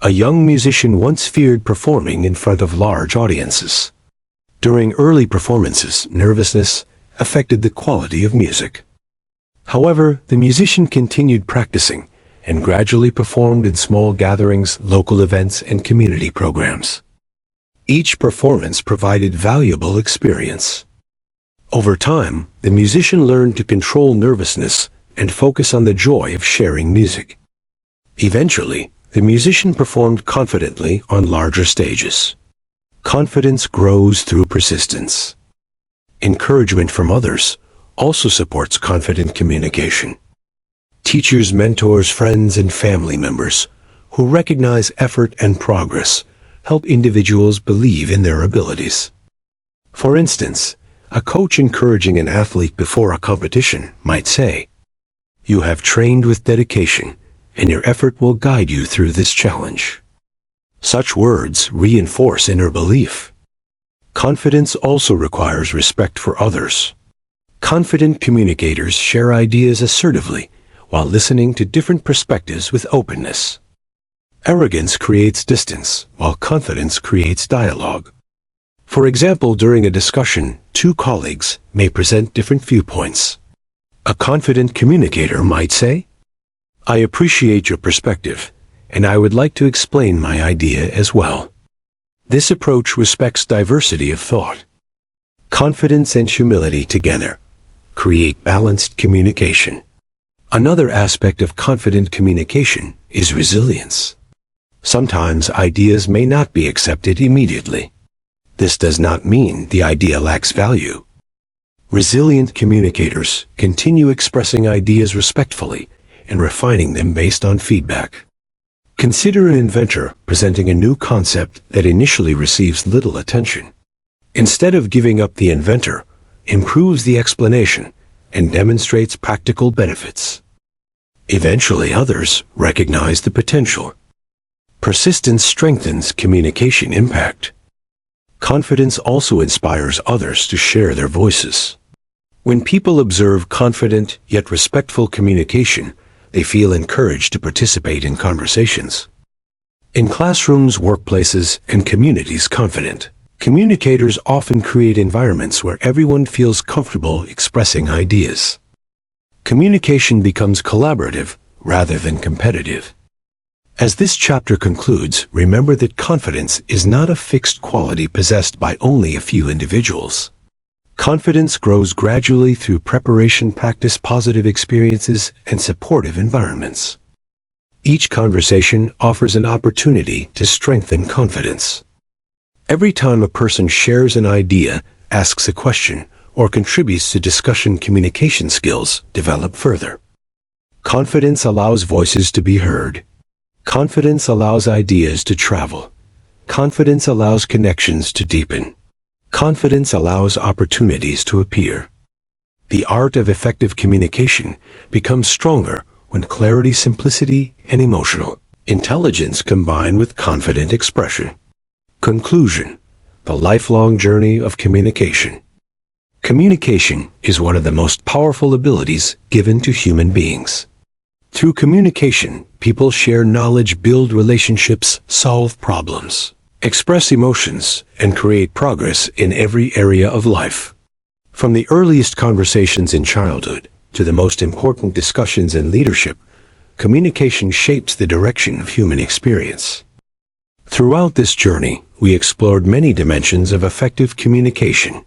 A young musician once feared performing in front of large audiences. During early performances, nervousness affected the quality of music. However, the musician continued practicing and gradually performed in small gatherings, local events, and community programs. Each performance provided valuable experience. Over time, the musician learned to control nervousness and focus on the joy of sharing music. Eventually, the musician performed confidently on larger stages. Confidence grows through persistence. Encouragement from others also supports confident communication. Teachers, mentors, friends, and family members who recognize effort and progress help individuals believe in their abilities. For instance, a coach encouraging an athlete before a competition might say, "You have trained with dedication, and your effort will guide you through this challenge." Such words reinforce inner belief. Confidence also requires respect for others. Confident communicators share ideas assertively while listening to different perspectives with openness. Arrogance creates distance, while confidence creates dialogue. For example, during a discussion, two colleagues may present different viewpoints. A confident communicator might say, "I appreciate your perspective, and I would like to explain my idea as well." This approach respects diversity of thought. Confidence and humility together create balanced communication. Another aspect of confident communication is resilience. Sometimes ideas may not be accepted immediately. This does not mean the idea lacks value. Resilient communicators continue expressing ideas respectfully and refining them based on feedback. Consider an inventor presenting a new concept that initially receives little attention. Instead of giving up, the inventor improves the explanation and demonstrates practical benefits. Eventually, others recognize the potential. Persistence strengthens communication impact. Confidence also inspires others to share their voices. When people observe confident yet respectful communication, they feel encouraged to participate in conversations. In classrooms, workplaces, and communities, confident communicators often create environments where everyone feels comfortable expressing ideas. Communication becomes collaborative rather than competitive. As this chapter concludes, remember that confidence is not a fixed quality possessed by only a few individuals. Confidence grows gradually through preparation, practice, positive experiences, and supportive environments. Each conversation offers an opportunity to strengthen confidence. Every time a person shares an idea, asks a question, or contributes to discussion, communication skills develop further. Confidence allows voices to be heard. Confidence allows ideas to travel. Confidence allows connections to deepen. Confidence allows opportunities to appear. The art of effective communication becomes stronger when clarity, simplicity, and emotional intelligence combine with confident expression. Conclusion: the lifelong journey of communication. Communication is one of the most powerful abilities given to human beings. Through communication, people share knowledge, build relationships, solve problems, express emotions, and create progress in every area of life. From the earliest conversations in childhood to the most important discussions in leadership, communication shapes the direction of human experience. Throughout this journey, we explored many dimensions of effective communication.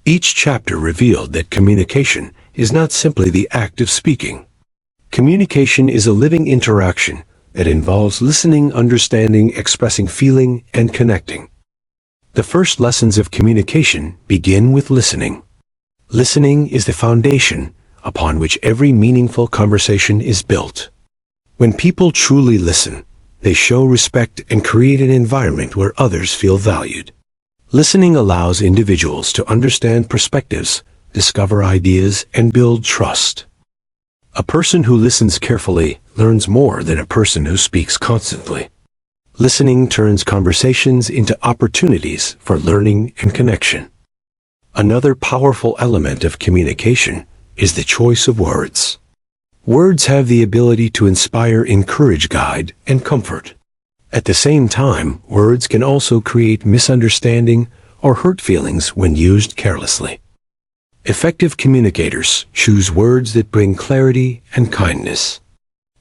Each chapter revealed that communication is not simply the act of speaking. Communication is a living interaction It involves listening, understanding, expressing feeling, and connecting. The first lessons of communication begin with listening. Listening is the foundation upon which every meaningful conversation is built. When people truly listen, they show respect and create an environment where others feel valued. Listening allows individuals to understand perspectives, discover ideas, and build trust. A person who listens carefully learns more than a person who speaks constantly. Listening turns conversations into opportunities for learning and connection. Another powerful element of communication is the choice of words. Words have the ability to inspire, encourage, guide, and comfort. At the same time, words can also create misunderstanding or hurt feelings when used carelessly. Effective communicators choose words that bring clarity and kindness.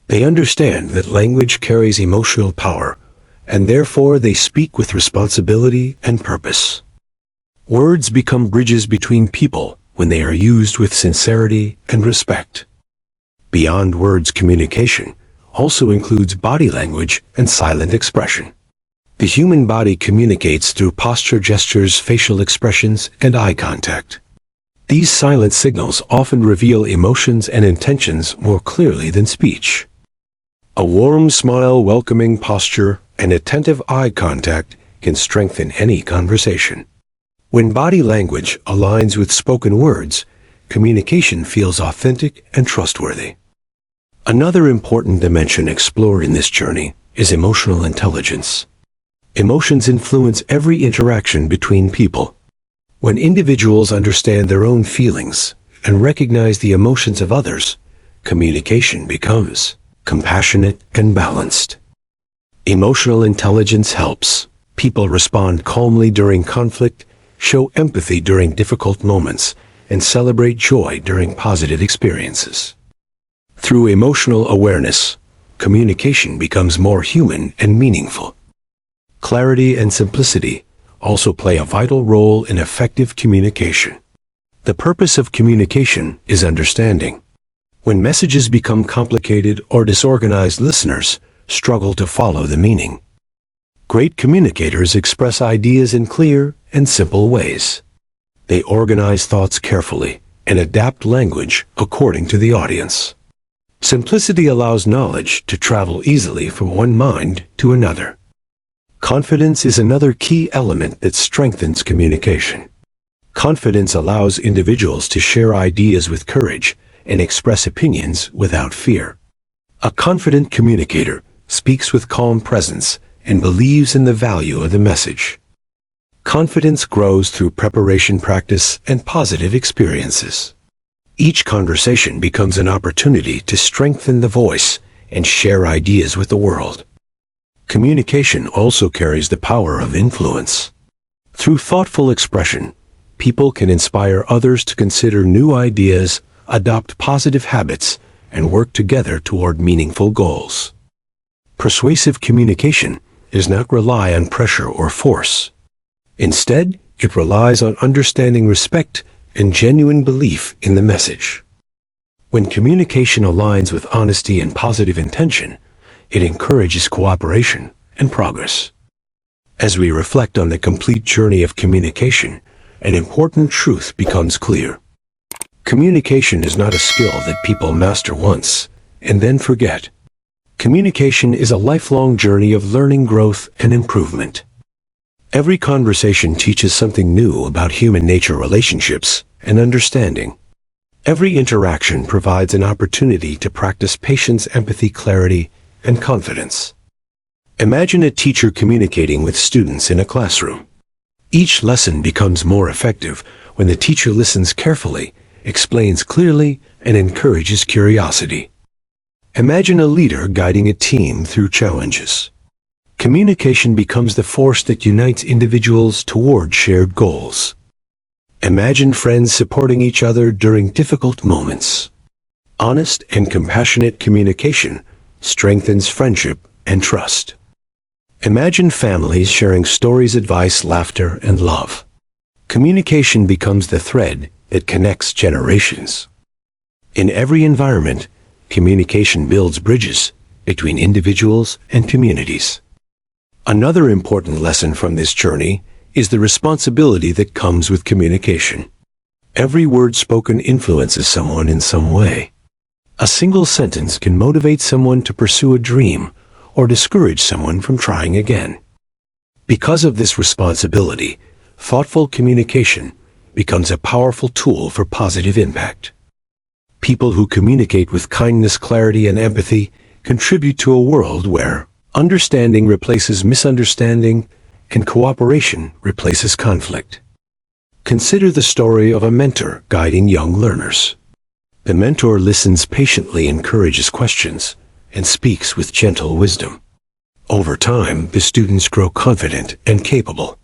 They understand that language carries emotional power, and therefore they speak with responsibility and purpose. Words become bridges between people when they are used with sincerity and respect. Beyond words, communication also includes body language and silent expression. The human body communicates through posture, gestures, facial expressions, and eye contact. These silent signals often reveal emotions and intentions more clearly than speech. A warm smile, welcoming posture, and attentive eye contact can strengthen any conversation. When body language aligns with spoken words, communication feels authentic and trustworthy. Another important dimension explored in this journey is emotional intelligence. Emotions influence every interaction between people. When individuals understand their own feelings and recognize the emotions of others, communication becomes compassionate and balanced. Emotional intelligence helps people respond calmly during conflict, show empathy during difficult moments, and celebrate joy during positive experiences. Through emotional awareness, communication becomes more human and meaningful. Clarity and simplicity also play a vital role in effective communication. The purpose of communication is understanding. When messages become complicated or disorganized, listeners struggle to follow the meaning. Great communicators express ideas in clear and simple ways. They organize thoughts carefully and adapt language according to the audience. Simplicity allows knowledge to travel easily from one mind to another. Confidence is another key element that strengthens communication. Confidence allows individuals to share ideas with courage and express opinions without fear. A confident communicator speaks with calm presence and believes in the value of the message. Confidence grows through preparation, practice, and positive experiences. Each conversation becomes an opportunity to strengthen the voice and share ideas with the world. Communication also carries the power of influence. Through thoughtful expression, people can inspire others to consider new ideas, adopt positive habits, and work together toward meaningful goals. Persuasive communication does not rely on pressure or force. Instead, it relies on understanding, respect, and genuine belief in the message. When communication aligns with honesty and positive intention, it encourages cooperation and progress. As we reflect on the complete journey of communication, an important truth becomes clear. Communication is not a skill that people master once and then forget. Communication is a lifelong journey of learning, growth, and improvement. Every conversation teaches something new about human nature, relationships, and understanding. Every interaction provides an opportunity to practice patience, empathy, clarity, and confidence. Imagine a teacher communicating with students in a classroom. Each lesson becomes more effective when the teacher listens carefully, explains clearly, and encourages curiosity. Imagine a leader guiding a team through challenges. Communication becomes the force that unites individuals toward shared goals. Imagine friends supporting each other during difficult moments. Honest and compassionate communication strengthens friendship and trust. Imagine families sharing stories, advice, laughter, and love. Communication becomes the thread that connects generations. In every environment, communication builds bridges, between individuals and communities. Another important lesson from this journey is the responsibility that comes with communication. Every word spoken influences someone in some way. A single sentence can motivate someone to pursue a dream or discourage someone from trying again. Because of this responsibility, thoughtful communication becomes a powerful tool for positive impact. People who communicate with kindness, clarity, and empathy contribute to a world where understanding replaces misunderstanding and cooperation replaces conflict. Consider the story of a mentor guiding young learners. The mentor listens patiently, encourages questions, and speaks with gentle wisdom. Over time, the students grow confident and capable.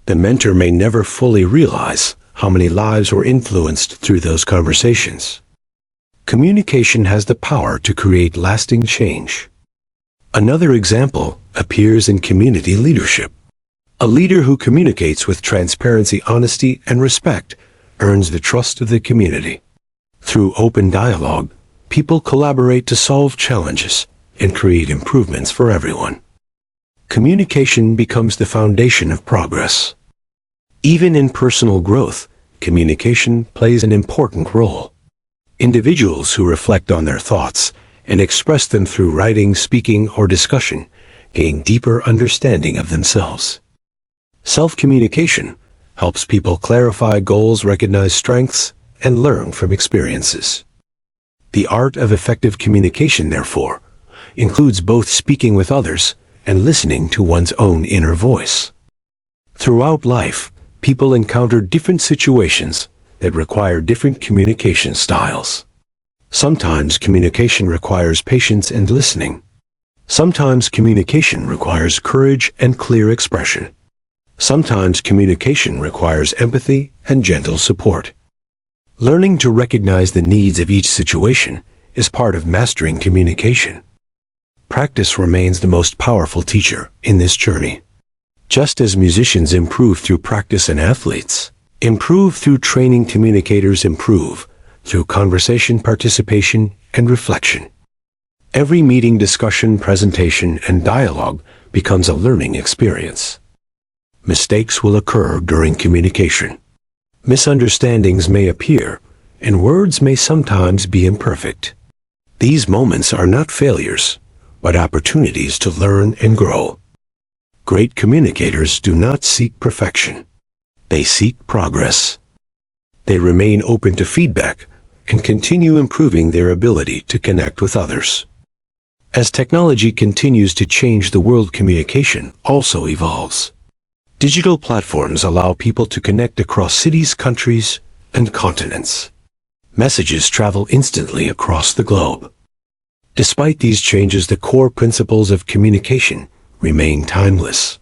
The mentor may never fully realize how many lives were influenced through those conversations. Communication has the power to create lasting change. Another example appears in community leadership. A leader who communicates with transparency, honesty, and respect earns the trust of the community. Through open dialogue, people collaborate to solve challenges and create improvements for everyone. Communication becomes the foundation of progress. Even in personal growth, communication plays an important role. Individuals who reflect on their thoughts and express them through writing, speaking, or discussion gain deeper understanding of themselves. Self-communication helps people clarify goals, recognize strengths, and learn from experiences. The art of effective communication, therefore, includes both speaking with others and listening to one's own inner voice. Throughout life, people encounter different situations that require different communication styles. Sometimes communication requires patience and listening. Sometimes communication requires courage and clear expression. Sometimes communication requires empathy and gentle support. Learning to recognize the needs of each situation is part of mastering communication. Practice remains the most powerful teacher in this journey. Just as musicians improve through practice and athletes improve through training, communicators improve through conversation, participation, and reflection. Every meeting, discussion, presentation, and dialogue becomes a learning experience. Mistakes will occur during communication. Misunderstandings may appear, and words may sometimes be imperfect. These moments are not failures, but opportunities to learn and grow. Great communicators do not seek perfection. They seek progress. They remain open to feedback and continue improving their ability to connect with others. As technology continues to change the world, communication also evolves. Digital platforms allow people to connect across cities, countries, and continents. Messages travel instantly across the globe. Despite these changes, the core principles of communication remain timeless.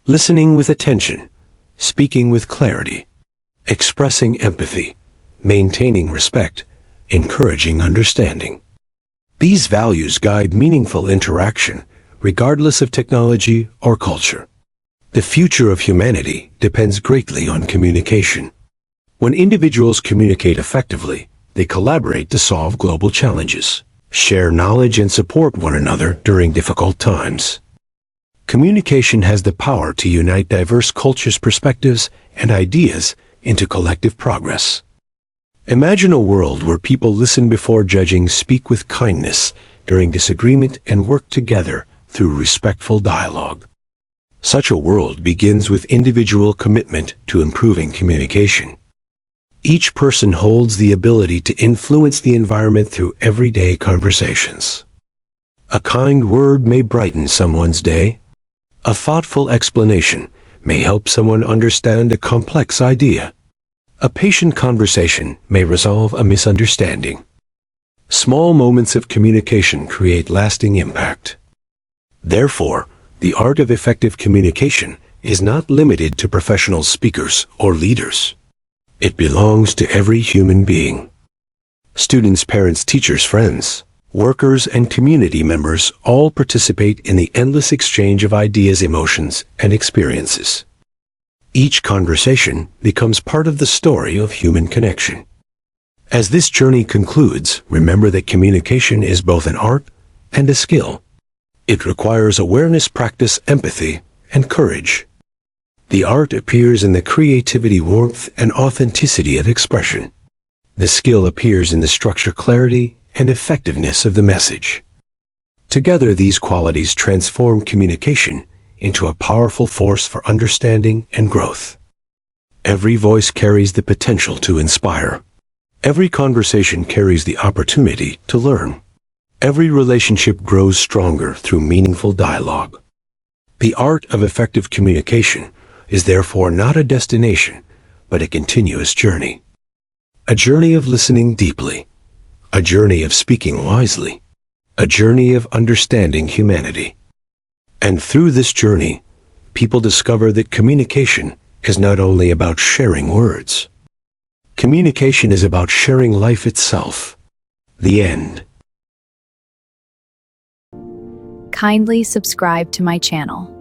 Listening with attention, speaking with clarity, expressing empathy, maintaining respect, encouraging understanding. These values guide meaningful interaction, regardless of technology or culture. The future of humanity depends greatly on communication. When individuals communicate effectively, they collaborate to solve global challenges, share knowledge, and support one another during difficult times. Communication has the power to unite diverse cultures, perspectives, and ideas into collective progress. Imagine a world where people listen before judging, speak with kindness during disagreement, and work together through respectful dialogue. Such a world begins with individual commitment to improving communication. Each person holds the ability to influence the environment through everyday conversations. A kind word may brighten someone's day. A thoughtful explanation may help someone understand a complex idea. A patient conversation may resolve a misunderstanding. Small moments of communication create lasting impact. Therefore, the art of effective communication is not limited to professional speakers or leaders. It belongs to every human being. Students, parents, teachers, friends, workers, and community members all participate in the endless exchange of ideas, emotions, and experiences. Each conversation becomes part of the story of human connection. As this journey concludes, remember that communication is both an art and a skill. It requires awareness, practice, empathy, and courage. The art appears in the creativity, warmth, and authenticity of expression. The skill appears in the structure, clarity, and effectiveness of the message. Together, these qualities transform communication into a powerful force for understanding and growth. Every voice carries the potential to inspire. Every conversation carries the opportunity to learn. Every relationship grows stronger through meaningful dialogue. The art of effective communication is therefore not a destination, but a continuous journey. A journey of listening deeply, a journey of speaking wisely, a journey of understanding humanity. And through this journey, people discover that communication is not only about sharing words. Communication is about sharing life itself. The end. Kindly subscribe to my channel.